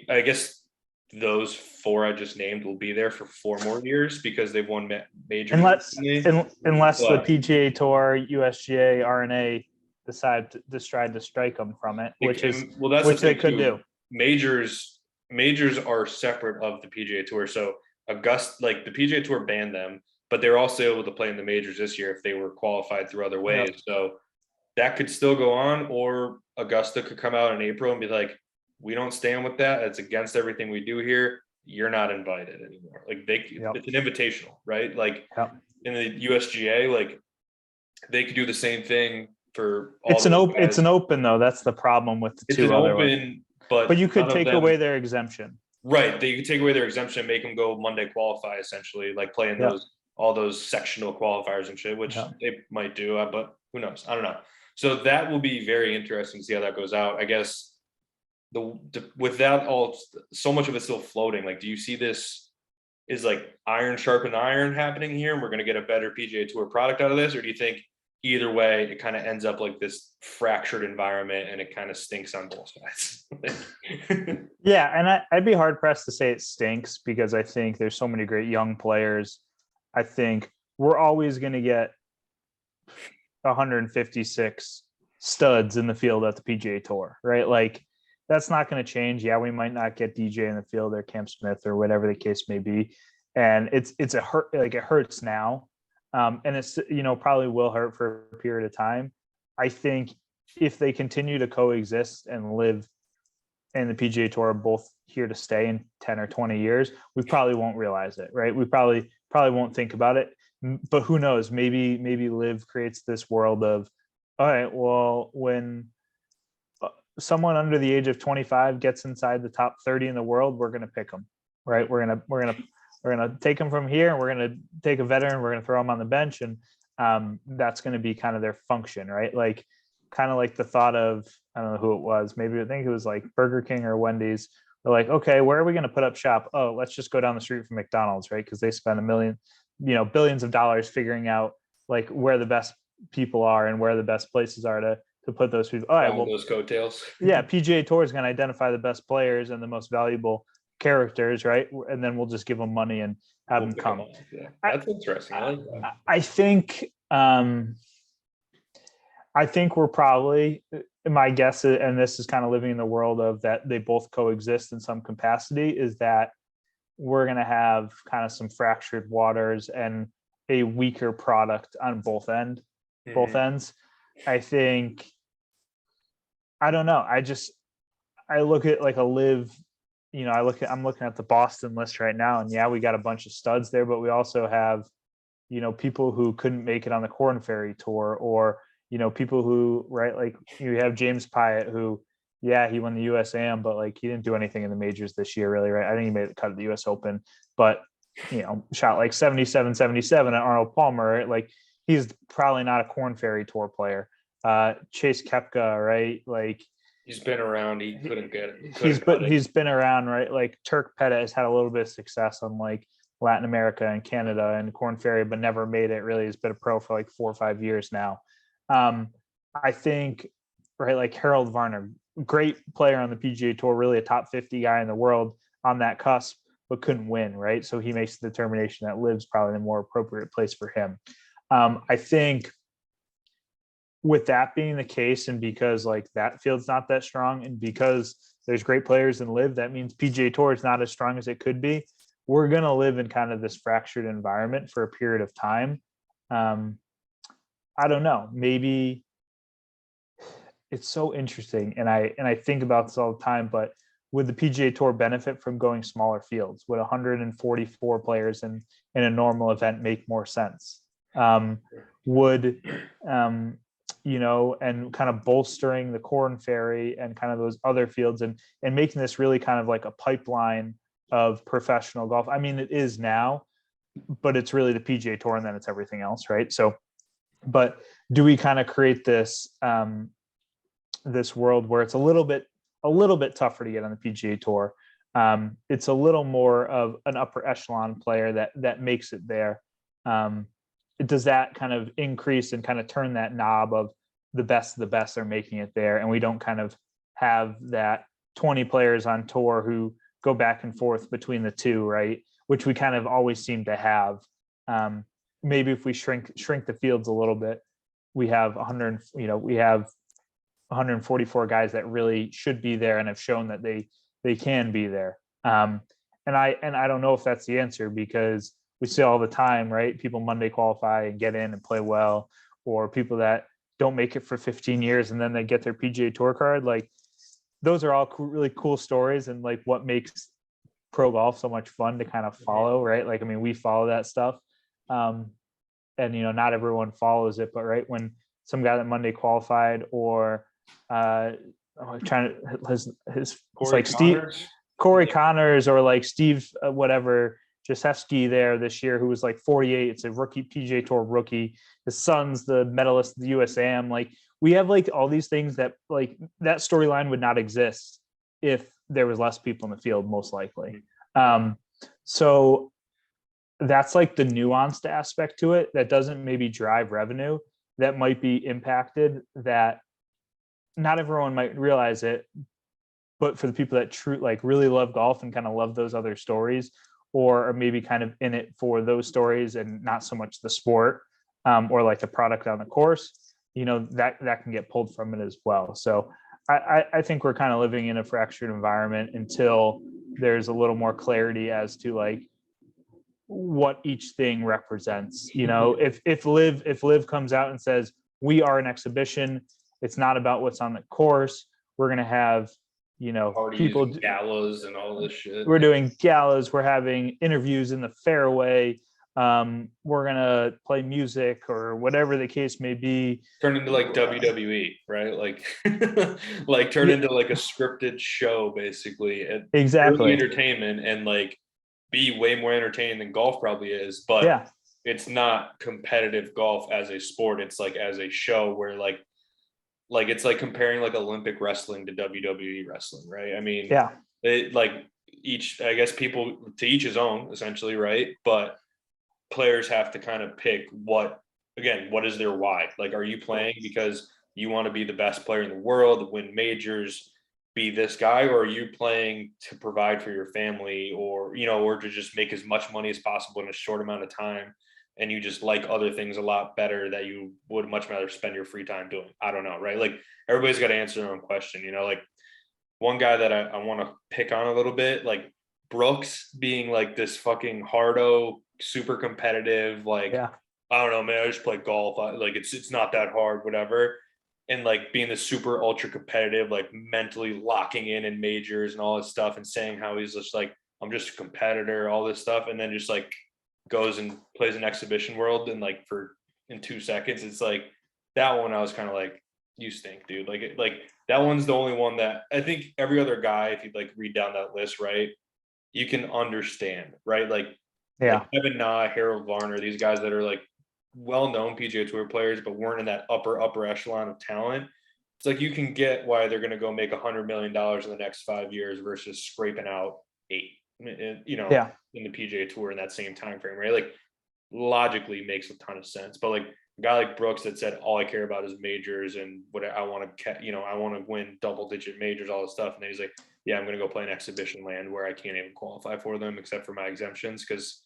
I guess those 4 I just named will be there for 4 more years because they've won majors.
Unless the PGA Tour, USGA, RNA decide to strike them from it, which they could do.
Majors are separate of the PGA Tour. So the PGA Tour banned them, but they're also able to play in the majors this year if they were qualified through other ways. Yep. So that could still go on, or Augusta could come out in April and be like, we don't stand with that. It's against everything we do here. You're not invited anymore. Like it's an invitational, right? Like in the USGA, like they could do the same thing for all
It's an
those
open.
guys.
It's an open though. That's the problem with the
It's
two
an
other
open,
ones.
but
But you could
none of
take
them,
away their exemption.
right? They could take away their exemption, make them go Monday qualify essentially, like playing
Yeah.
all those sectional qualifiers and shit, which
Yeah.
they might do, but who knows? I don't know. So that will be very interesting to see how that goes out. I guess with that all, so much of it still floating. Like, do you see this is like iron sharpen iron happening here, and we're going to get a better PGA Tour product out of this, or do you think either way it kind of ends up like this fractured environment and it kind of stinks on both sides?
Yeah, and I'd be hard pressed to say it stinks because I think there's so many great young players. I think we're always going to get 156 studs in the field at the PGA Tour, right? Like, that's not going to change. Yeah, we might not get DJ in the field or Cam Smith or whatever the case may be, and it's a hurt. Like, it hurts now, and it's probably will hurt for a period of time. I think if they continue to coexist and LIV and the PGA Tour are both here to stay in 10 or 20 years, we probably won't realize it, right? We probably won't think about it. But who knows? Maybe LIV creates this world of, all right, well, when someone under the age of 25 gets inside the top 30 in the world, we're going to pick them, right? We're going to take them from here, and we're going to take a veteran, we're going to throw them on the bench, and that's going to be kind of their function, right? Like, kind of like the thought of, I don't know who it was, maybe I think it was like Burger King or Wendy's. They're like, okay, where are we going to put up shop? Oh, let's just go down the street from McDonald's, right? Because they spend billions of dollars figuring out like where the best people are and where the best places are to put those people. All right, well,
those coattails.
Yeah, PGA Tour is going to identify the best players and the most valuable characters, right? And then we'll just give them money and have them come.
Yeah, that's interesting. I like that.
I think we're probably, my guess, and this is kind of living in the world of that they both coexist in some capacity, is that we're going to have kind of some fractured waters and a weaker product on both ends. I think, I don't know. I look at like a LIV, I'm looking at the Boston list right now, and yeah, we got a bunch of studs there, but we also have, people who couldn't make it on the Corn Ferry Tour, or, people who, right, like you have James Pyatt, who, yeah, he won the USAM, but like he didn't do anything in the majors this year, really, right? I think he made the cut of the US Open, but shot like 77 at Arnold Palmer, right? Like, he's probably not a Corn Ferry Tour player. Chase Koepka, right? Like,
he's been around. He couldn't get it.
He's been around, right? Like, Turk Pettit has had a little bit of success on like Latin America and Canada and Corn Ferry, but never made it. Really, has been a pro for like 4 or 5 years now. I think, right, like Harold Varner, great player on the PGA Tour, really a top 50 guy in the world on that cusp, but couldn't win, right? So he makes the determination that LIV's probably the more appropriate place for him. I think with that being the case, and because like that field's not that strong, and because there's great players in LIV, that means PGA Tour is not as strong as it could be. We're going to live in kind of this fractured environment for a period of time. I don't know, maybe it's so interesting. And I think about this all the time, but would the PGA Tour benefit from going smaller fields? Would 144 players in a normal event make more sense? Would and kind of bolstering the Corn Ferry and kind of those other fields and making this really kind of like a pipeline of professional golf. I mean, it is now, but it's really the PGA Tour, and then it's everything else, right? So, but do we kind of create this this world where it's a little bit tougher to get on the PGA Tour? It's a little more of an upper echelon player that makes it there. Does that kind of increase and kind of turn that knob of the best of the best are making it there, and we don't kind of have that 20 players on tour who go back and forth between the two, right? Which we kind of always seem to have. Maybe if we shrink the fields a little bit, we have 144 guys that really should be there and have shown that they can be there. And I don't know if that's the answer, because we see all the time, right? People Monday qualify and get in and play well, or people that don't make it for 15 years and then they get their PGA Tour card. Like, those are all really cool stories, and like what makes pro golf so much fun to kind of follow, right? Like, I mean, we follow that stuff. and not everyone follows it, but right when some guy that Monday qualified, or trying to his it's like Corey Connors, or like Steve whatever Jasewski there this year, who was like 48. It's a rookie, PGA Tour rookie. His son's the medalist of the USAM. Like, we have like all these things that, like, that storyline would not exist if there was less people in the field, most likely. So that's like the nuanced aspect to it that doesn't maybe drive revenue, that might be impacted, that not everyone might realize it, but for the people that really love golf and kind of love those other stories, or are maybe kind of in it for those stories and not so much the sport, or like the product on the course, that can get pulled from it as well. So I think we're kind of living in a fractured environment until there's a little more clarity as to like what each thing represents. If LIV comes out and says, we are an exhibition, it's not about what's on the course, we're going to have people
galas and all this shit.
We're doing galas, we're having interviews in the fairway, we're gonna play music, or whatever the case may be.
Turn into like WWE, right? Like like turn into like a scripted show, basically.
Exactly.
Entertainment, and like be way more entertaining than golf probably is, but it's not competitive golf as a sport. It's like as a show where like it's like comparing like Olympic wrestling to WWE wrestling, right? I mean, like I guess people, to each his own, essentially, right? But players have to kind of pick what is their why? Like, are you playing because you want to be the best player in the world, win majors, be this guy, or are you playing to provide for your family, or or to just make as much money as possible in a short amount of time, and you just like other things a lot better that you would much rather spend your free time doing? I don't know, right? Like, everybody's got to answer their own question. Like, one guy that I want to pick on a little bit, like Brooks, being like this fucking hardo, super competitive, like, I don't know, man, I just play golf, like it's not that hard, whatever. And like being the super ultra competitive, like mentally locking in majors and all this stuff, and saying how he's just like, I'm just a competitor, all this stuff, and then just like goes and plays an exhibition world, and like in 2 seconds, it's like, that one I was kind of like, you stink, dude. Like that one's the only one that I think every other guy, if you like read down that list, right, you can understand, right? Like Kevin Na, Harold Varner, these guys that are like well-known PGA Tour players, but weren't in that upper echelon of talent. It's like, you can get why they're going to go make $100 million in the next 5 years versus scraping out 8, in the PGA Tour in that same time frame, right? Like, logically makes a ton of sense. But like a guy like Brooks that said, all I care about is majors, and what I want to, I want to win double-digit majors, all this stuff, and then he's like, yeah, I'm going to go play an exhibition land where I can't even qualify for them except for my exemptions, because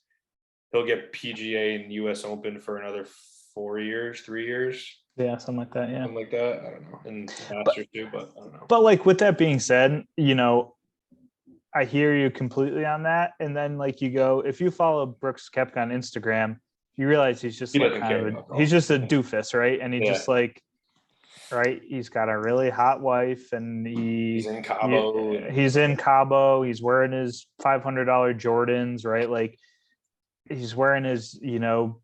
he'll get PGA and US Open for another 3 years.
Yeah, something like that. Yeah.
Something like that. I don't know. And Masters too, but I don't know.
But like, with that being said, I hear you completely on that. And then like, you go, if you follow Brooks Koepka on Instagram, you realize he's just like he's just a doofus, right? And he just like, right, he's got a really hot wife, and he's in Cabo. He's wearing his $500 Jordans, right? Like, he's wearing his, it's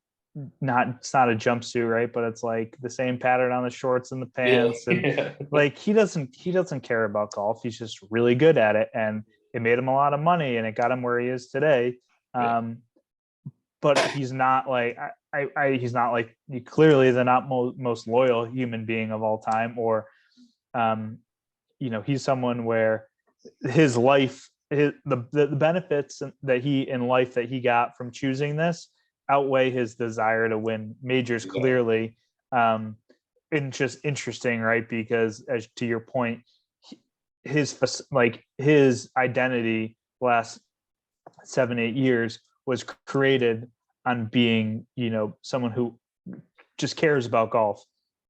not a jumpsuit, right? But it's like the same pattern on the shorts and the pants. And like, he doesn't care about golf. He's just really good at it. And it made him a lot of money, and it got him where he is today. But he's not like, he's not like, clearly the not most loyal human being of all time, or, he's someone where his life, the benefits that he got from choosing this outweigh his desire to win majors, clearly. And just interesting, right? Because, as to your point, his identity last 7-8 years was created on being, someone who just cares about golf,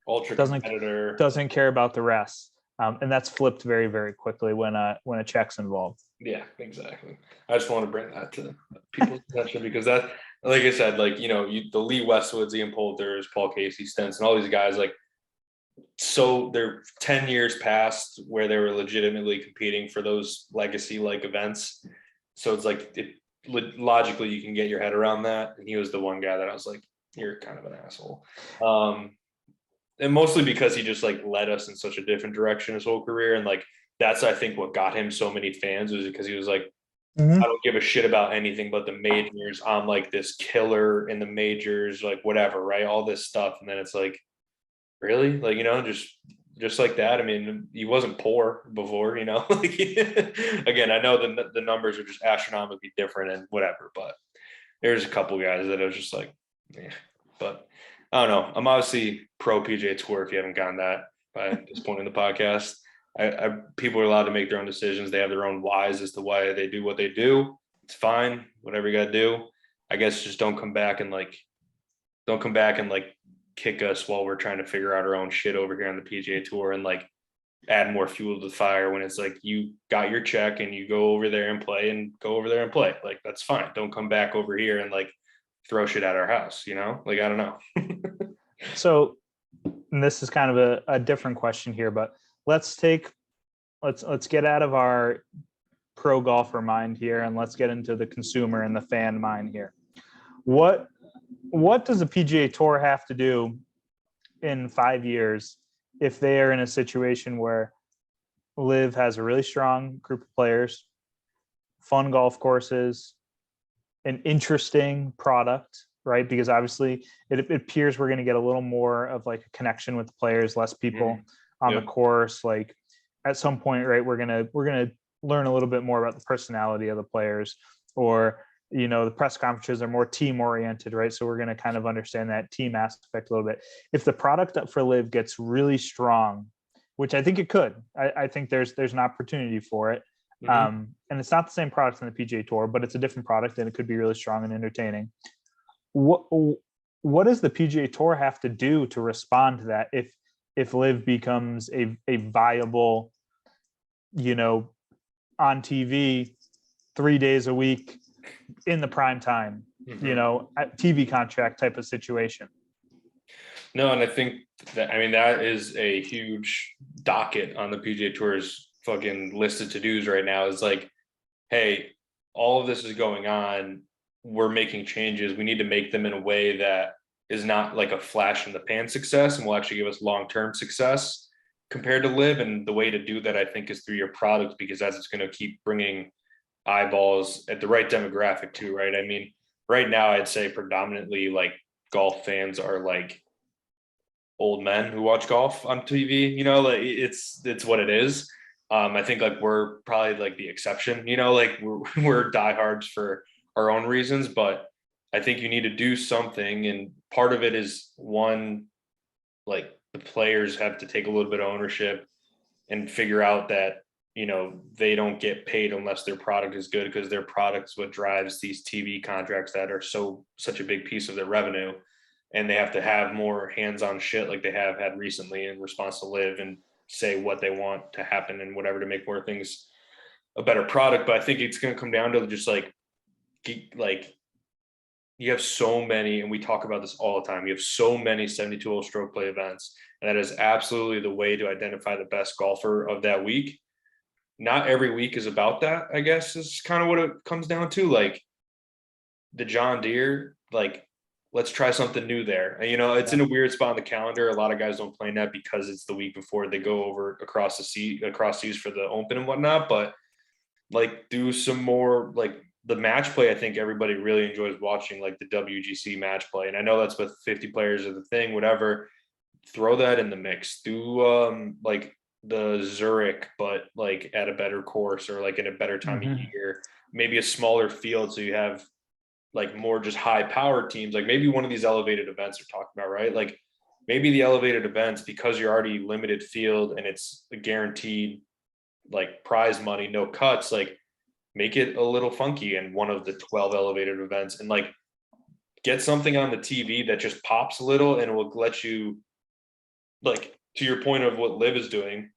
ultra competitor,
doesn't care about the rest. And that's flipped very, very quickly when a check's involved.
Yeah, exactly. I just want to bring that to people's attention, because that, like I said, like, the Lee Westwoods, Ian Poulters, Paul Casey, Stenson, all these guys, like, so they're 10 years past where they were legitimately competing for those legacy like events. So it's like, logically you can get your head around that. And he was the one guy that I was like, you're kind of an asshole. And mostly because he just like led us in such a different direction his whole career. And like, that's, I think, what got him so many fans, was because he was like, I don't give a shit about anything but the majors. I'm like this killer in the majors, like whatever, right? All this stuff. And then it's like, really? Like, just like that. I mean, he wasn't poor before, like, again, I know the numbers are just astronomically different and whatever, but there's a couple guys that I was just like, yeah, but I don't know. I'm obviously pro PGA Tour if you haven't gotten that by this point in the podcast. People are allowed to make their own decisions. They have their own whys as to why they do what they do. It's fine, whatever you got to do. I guess just don't come back and like kick us while we're trying to figure out our own shit over here on the PGA Tour and like add more fuel to the fire when it's like you got your check and you go over there and play and go over there and play. Like, that's fine. Don't come back over here and like throw shit at our house, like, I don't know.
So, and this is kind of a different question here, but let's get out of our pro golfer mind here and let's get into the consumer and the fan mind here. What does the PGA Tour have to do in 5 years if they are in a situation where LIV has a really strong group of players, fun golf courses, an interesting product, right? Because obviously it appears we're going to get a little more of like a connection with the players, less people on the course. Like at some point, right, we're going to learn a little bit more about the personality of the players, or the press conferences are more team oriented, right? So we're going to kind of understand that team aspect a little bit. If the product up for LIV gets really strong, which I think it could, I think there's an opportunity for it. And it's not the same product in the PGA Tour, but it's a different product and it could be really strong and entertaining. What does the PGA Tour have to do to respond to that if LIV becomes a viable, on TV 3 days a week in the prime time, TV contract type of situation?
No, and I think that is a huge docket on the PGA Tour's fucking list of to-dos right now. Is like, hey, all of this is going on. We're making changes. We need to make them in a way that is not like a flash in the pan success and will actually give us long-term success compared to LIV. And the way to do that, I think, is through your product, because as it's going to keep bringing eyeballs at the right demographic too, right? I mean, right now I'd say predominantly like golf fans are like old men who watch golf on TV, like it's what it is. I think like we're probably like the exception, like we're diehards for our own reasons, but I think you need to do something. And part of it is, one, like the players have to take a little bit of ownership and figure out that, they don't get paid unless their product is good, because their product's what drives these TV contracts that are such a big piece of their revenue. And they have to have more hands-on shit like they have had recently in response to LIV, and say what they want to happen and whatever to make more things a better product. But I think it's going to come down to just like you have so many, and we talk about this all the time, you have so many 72-hole stroke play events, and that is absolutely the way to identify the best golfer of that week. Not every week is about that, I guess, is kind of what it comes down to. Like the John Deere, like, let's try something new there. And, it's in a weird spot on the calendar. A lot of guys don't play in that because it's the week before they go over across seas for the Open and whatnot. But like, do some more, like the match play. I think everybody really enjoys watching, like the WGC match play. And I know that's with 50 players of the thing, whatever. Throw that in the mix. Do like the Zurich, but like at a better course, or like in a better time of year, maybe a smaller field. So you have like more just high power teams, like maybe one of these elevated events we're talking about, right? Like maybe the elevated events, because you're already limited field and it's a guaranteed like prize money, no cuts, like make it a little funky in one of the 12 elevated events, and like get something on the TV that just pops a little and will let you, like, to your point of what LIV is doing,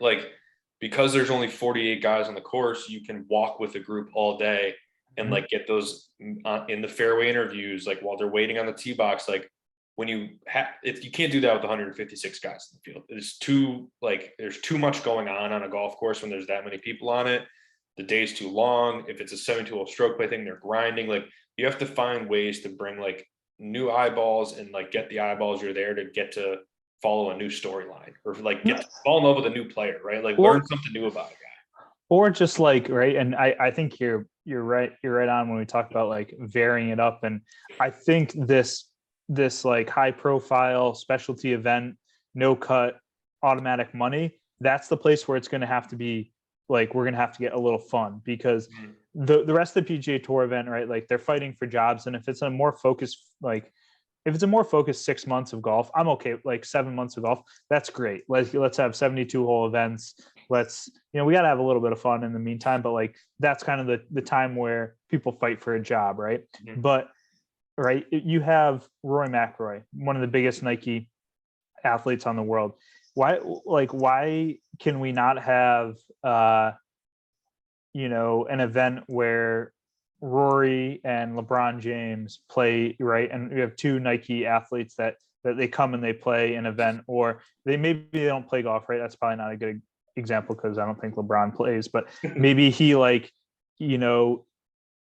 like, because there's only 48 guys on the course, you can walk with a group all day and like get those in the fairway interviews, like while they're waiting on the tee box. Like when if you can't do that with 156 guys in the field, there's too much going on a golf course when there's that many people on it. The day's too long. If it's a 72-hole stroke play thing, they're grinding. Like you have to find ways to bring like new eyeballs and like get the eyeballs you're there to get to follow a new storyline or like get to fall in love with a new player, right? Like learn something new about a guy.
Or just like, right. And I think you're right. You're right on when we talk about like varying it up. And I think this like high profile specialty event, no cut, automatic money, that's the place where it's going to have to be like, we're going to have to get a little fun because the rest of the PGA Tour event, right? Like they're fighting for jobs. And if it's a more focused, like if it's a more focused 6 months of golf, I'm okay. Like 7 months of golf, that's great. Let's have 72 hole events. Let's, we got to have a little bit of fun in the meantime, but like, that's kind of the time where people fight for a job. Right. Mm-hmm. But right. You have Rory McIlroy, one of the biggest Nike athletes on the world. Why can we not have, an event where Rory and LeBron James play, right? And we have two Nike athletes that they come and they play an event, or they don't play golf, right? That's probably not a good example because I don't think LeBron plays, but maybe he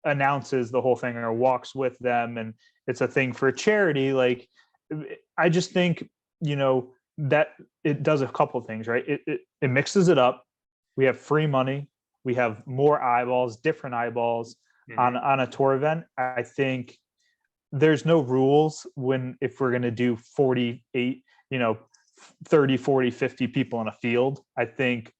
announces the whole thing or walks with them and it's a thing for charity. Like, I just think, that it does a couple of things, right? It mixes it up. We have free money. We have more eyeballs, different eyeballs on a tour event. I think there's no rules if we're going to do 48, 30, 40, 50 people in a field. I think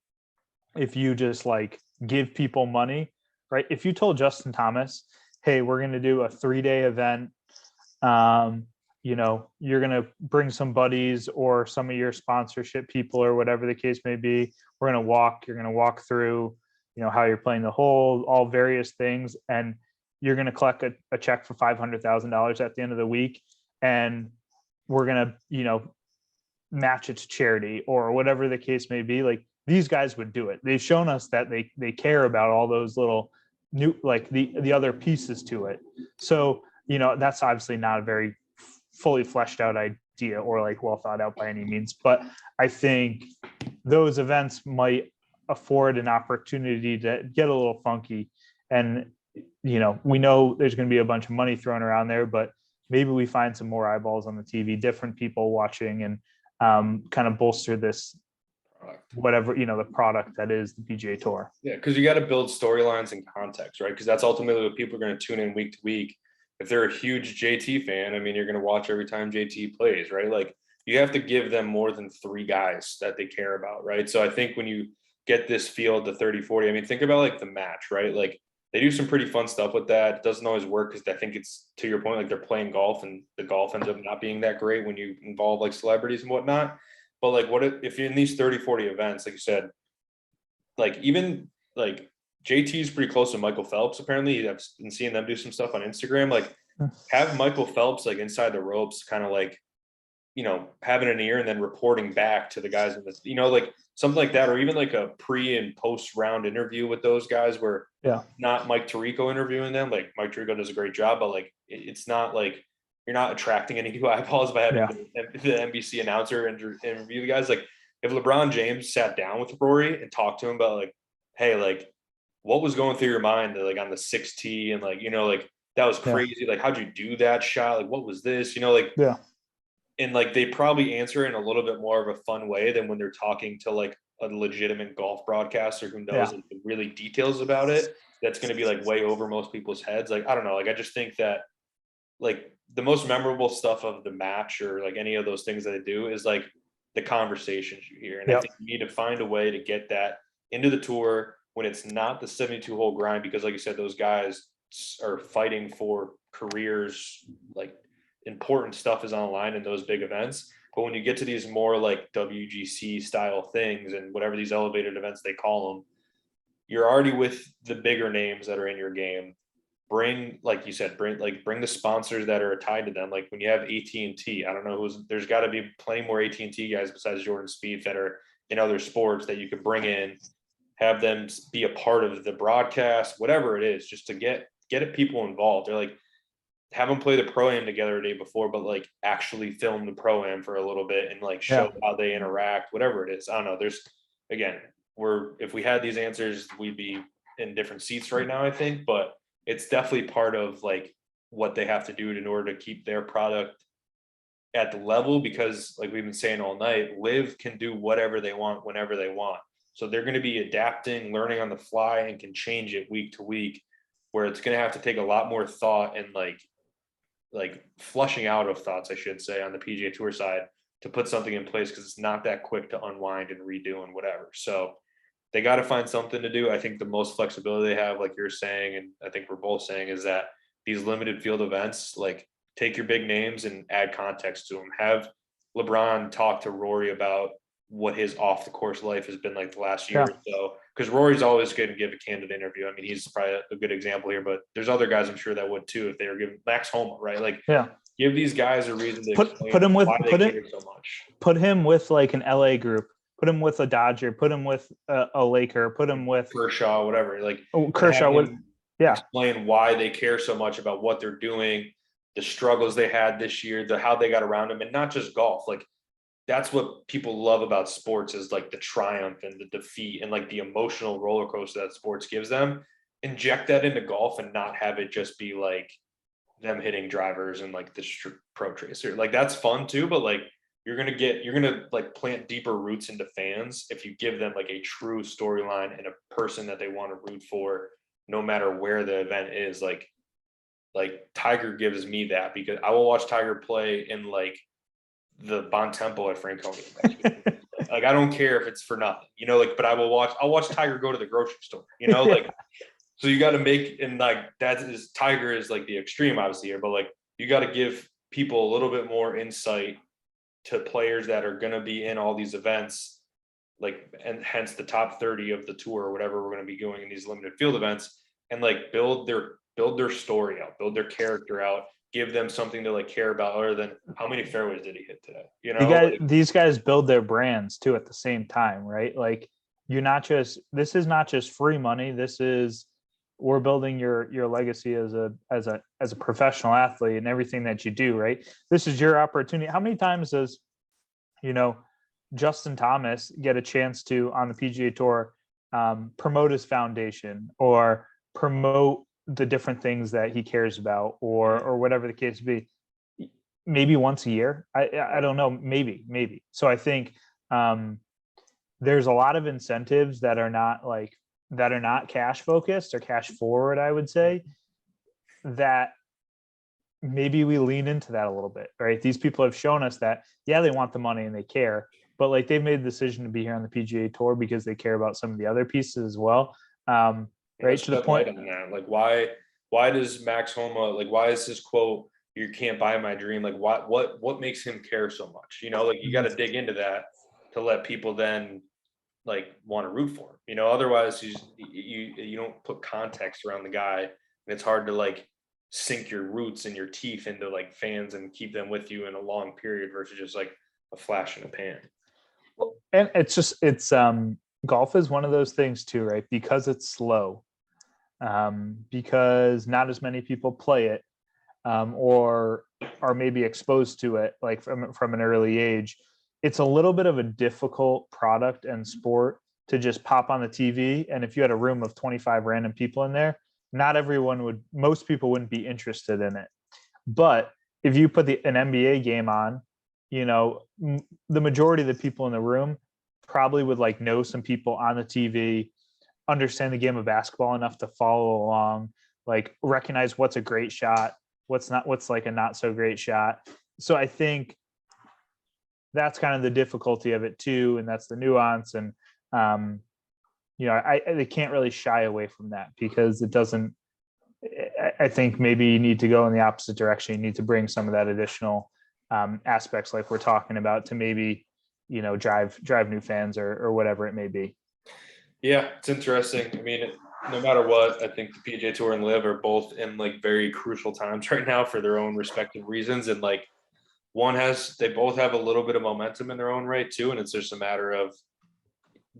if you just like give people money, right? If you told Justin Thomas, hey, we're going to do a 3-day event, you're going to bring some buddies or some of your sponsorship people or whatever the case may be. You're going to walk through, how you're playing the hole, all various things. And you're going to collect a check for $500,000 at the end of the week. And we're going to, match it to charity or whatever the case may be. Like, these guys would do it. They've shown us that they care about all those little new, like the other pieces to it. So, that's obviously not a very fully fleshed out idea or like well thought out by any means, but I think those events might afford an opportunity to get a little funky. And we know there's going to be a bunch of money thrown around there, but maybe we find some more eyeballs on the TV, different people watching, and kind of bolster this whatever, the product that is the PGA Tour.
Yeah, because you got to build storylines and context, right? Because that's ultimately what people are going to tune in week to week. If they're a huge JT fan, I mean, you're going to watch every time JT plays, right? Like, you have to give them more than 3 guys that they care about, right? So I think when you get this field to 30, 40, I mean, think about like the match, right? Like, they do some pretty fun stuff with that. It doesn't always work because I think it's, to your point, like they're playing golf and the golf ends up not being that great when you involve like celebrities and whatnot. But like, what if you're in these 30, 40 events, like you said, like even like JT's pretty close to Michael Phelps, apparently. I've been seeing them do some stuff on Instagram. Like, have Michael Phelps like inside the ropes, kind of like, having an ear and then reporting back to the guys in this, like something like that, or even like a pre and post round interview with those guys where not Mike Tirico interviewing them. Like, Mike Tirico does a great job, but like, it's not like you're not attracting any new eyeballs by having the NBC announcer interview the guys. Like, if LeBron James sat down with Rory and talked to him about like, hey, like, what was going through your mind like on the 6 tee and like, like, that was crazy. Like, how'd you do that shot? Like, what was this? And like, they probably answer in a little bit more of a fun way than when they're talking to like a legitimate golf broadcaster who knows like, the really details about it. That's going to be like way over most people's heads. Like, I don't know. Like, I just think that like the most memorable stuff of the match or like any of those things that they do is like the conversations you hear. And I think you need to find a way to get that into the tour when it's not the 72 hole grind, because like you said, those guys are fighting for careers, like important stuff is on the line in those big events. But when you get to these more like WGC style things and whatever these elevated events they call them, you're already with the bigger names that are in your game. Bring, like you said, bring the sponsors that are tied to them. Like when you have AT&T, I don't know there's got to be plenty more AT&T guys besides Jordan Spieth that are in other sports that you could bring in, have them be a part of the broadcast, whatever it is, just to get people involved. They're like, have them play the pro-am together a day before, but like actually film the pro-am for a little bit and like show how they interact, whatever it is. I don't know. If we had these answers, we'd be in different seats right now, I think, but it's definitely part of like what they have to do in order to keep their product at the level, because like we've been saying all night, LIV can do whatever they want whenever they want. So they're going to be adapting, learning on the fly, and can change it week to week, where it's going to have to take a lot more thought and like flushing out of thoughts, I should say, on the PGA Tour side to put something in place, because it's not that quick to unwind and redo and whatever. So they got to find something to do. I think the most flexibility they have, like you're saying, and I think we're both saying, is that these limited field events, like take your big names and add context to them. Have LeBron talk to Rory about what his off the course life has been like the last year or so, because Rory's always going to give a candid interview. I mean, he's probably a good example here, but there's other guys I'm sure that would too if they were giving Max Homa, right? Like, give these guys a reason to
put him with
why they care so much.
Put him with like an LA group. Put him with a Dodger. Put him with a Laker. Put him with
Kershaw, whatever. Like
Kershaw would,
explain why they care so much about what they're doing, the struggles they had this year, how they got around them, and not just golf. Like, that's what people love about sports, is like the triumph and the defeat and like the emotional roller coaster that sports gives them. Inject that into golf and not have it just be like them hitting drivers and like the pro tracer. Like, that's fun too, but like you're gonna like plant deeper roots into fans if you give them like a true storyline and a person that they want to root for, no matter where the event is. Like Tiger gives me that, because I will watch Tiger play in like the Bon Tempo at Franconia. Like, I don't care if it's for nothing, you know, like, but I'll watch Tiger go to the grocery store, you know, like, so you got to make, and like, Tiger is like the extreme obviously here, but like, you got to give people a little bit more insight to players that are going to be in all these events, like, and hence the top 30 of the tour or whatever we're going to be doing in these limited field events, and like build their story out, build their character out, give them something to like care about other than how many fairways did he hit today. You know,
these guys build their brands too at the same time, right? Like, this is not just free money. This is, we're building your legacy as a professional athlete and everything that you do, right? This is your opportunity. How many times does, you know, Justin Thomas get a chance to, on the PGA Tour, promote his foundation or promote the different things that he cares about, or whatever the case be? Maybe once a year. I don't know. Maybe. So I think there's a lot of incentives that are not cash focused or cash forward, I would say, that maybe we lean into that a little bit, right? These people have shown us that, yeah, they want the money and they care, but like, they've made the decision to be here on the PGA Tour because they care about some of the other pieces as well. Right, to the point
on that. Like, why does Max Homa, like, why is his quote, "You can't buy my dream"? Like, what makes him care so much? You know, like, you got to dig into that to let people then like want to root for him. You know, otherwise you don't put context around the guy, and it's hard to like sink your roots and your teeth into like fans and keep them with you in a long period versus just like a flash in the pan.
And it's golf is one of those things too, right? Because it's slow, because not as many people play it, or are maybe exposed to it like from an early age. It's a little bit of a difficult product and sport to just pop on the TV. And if you had a room of 25 random people in there, most people wouldn't be interested in it. But if you put an NBA game on, you know, the majority of the people in the room probably would like know some people on the TV, understand the game of basketball enough to follow along, like recognize what's a great shot, what's like a not so great shot. So I think that's kind of the difficulty of it too, and that's the nuance. And you know, they can't really shy away from that, because it doesn't. I think maybe you need to go in the opposite direction. You need to bring some of that additional aspects, like we're talking about, to maybe, you know, drive new fans or whatever it may be.
Yeah, it's interesting. I mean, no matter what, I think the PGA Tour and LIV are both in like very crucial times right now for their own respective reasons, and like they both have a little bit of momentum in their own right too, and it's just a matter of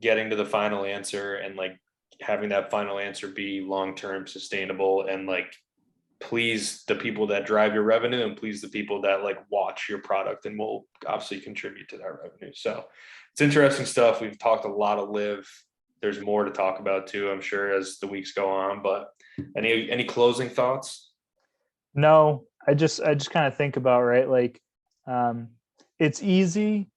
getting to the final answer and like having that final answer be long-term sustainable and like please the people that drive your revenue and please the people that like watch your product and will obviously contribute to that revenue. So it's interesting stuff. We've talked a lot of LIV. There's more to talk about too, I'm sure, as the weeks go on, but any closing thoughts?
No, I just kind of think about, right, like, um, it's easy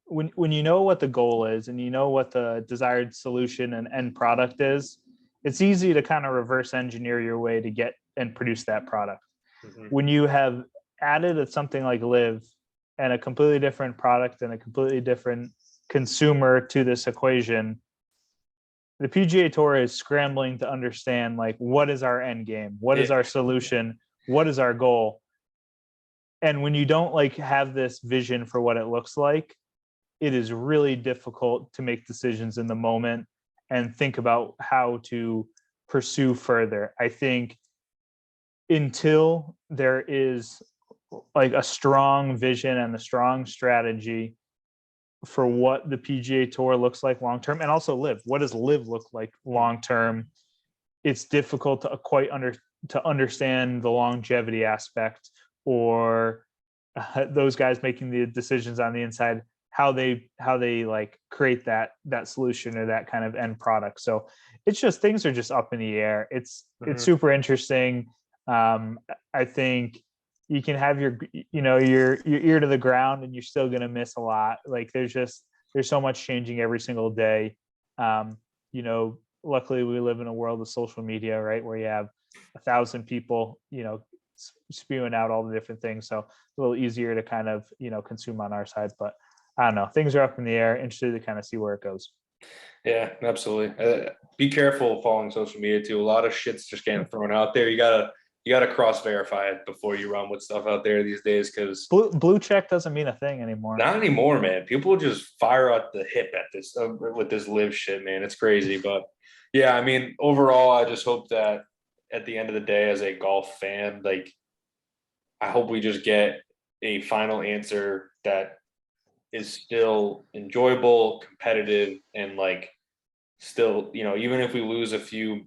when you know what the goal is and you know what the desired solution and end product is. It's easy to kind of reverse engineer your way to get and produce that product.
Mhm.
When you have added something like Live and a completely different product and a completely different consumer to this equation, the PGA Tour is scrambling to understand, like, what is our end game, what is
Yeah.
our solution, what is our goal. And when you don't like have this vision for what it looks like, it is really difficult to make decisions in the moment and think about how to pursue further. I think until there is like a strong vision and a strong strategy for what the PGA Tour looks like long term, and also Live, what does Live look like long term? It's difficult to to understand the longevity aspect, or those guys making the decisions on the inside, how they like create that solution or that kind of end product. So it's just, things are just up in the air. It's
Mhm.
super interesting. I think you can have your ear to the ground and you're still going to miss a lot. Like, there's so much changing every single day. um, Luckily we live in a world of social media, right, where you have 1,000 people spewing out all the different things. So a little easier to kind of consume on our side. But I don't know, things are up in the air. Interested to kind of see where it goes.
Yeah, absolutely. Be careful following social media too. A lot of shit's just getting thrown out there. You gotta cross verify it before you run with stuff out there these days, because
Blue check doesn't mean a thing anymore.
not anymore, man. People just fire at the hip at this with this live shit, man. It's crazy, but yeah, I mean, overall, I just hope that at the end of the day, as a golf fan, like, I hope we just get a final answer that is still enjoyable, competitive, and like still, even if we lose a few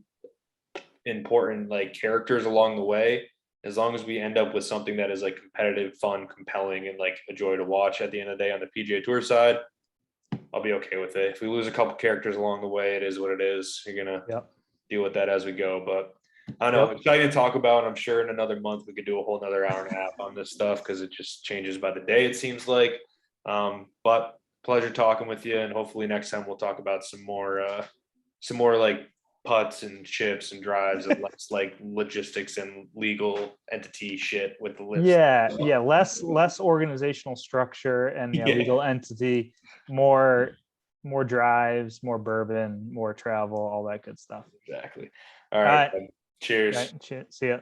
important like characters along the way, as long as we end up with something that is like competitive, fun, compelling, and like a joy to watch at the end of the day on the PGA Tour side, I'll be okay with it. If we lose a couple characters along the way, it is what it is. You're gonna
Yep.
deal with that as we go. But I don't know,
Yep.
exciting to talk about. I'm sure in another month we could do a whole another hour and a half on this stuff because it just changes by the day, it seems like. But pleasure talking with you, and hopefully next time we'll talk about some more like putts and chips and drives and less like logistics and legal entity shit with the list.
Yeah, less organizational structure and
Yeah,
legal entity, more drives, more bourbon, more travel, all that good stuff.
exactly. All
All
right.
right.
Cheers.
Right. See ya.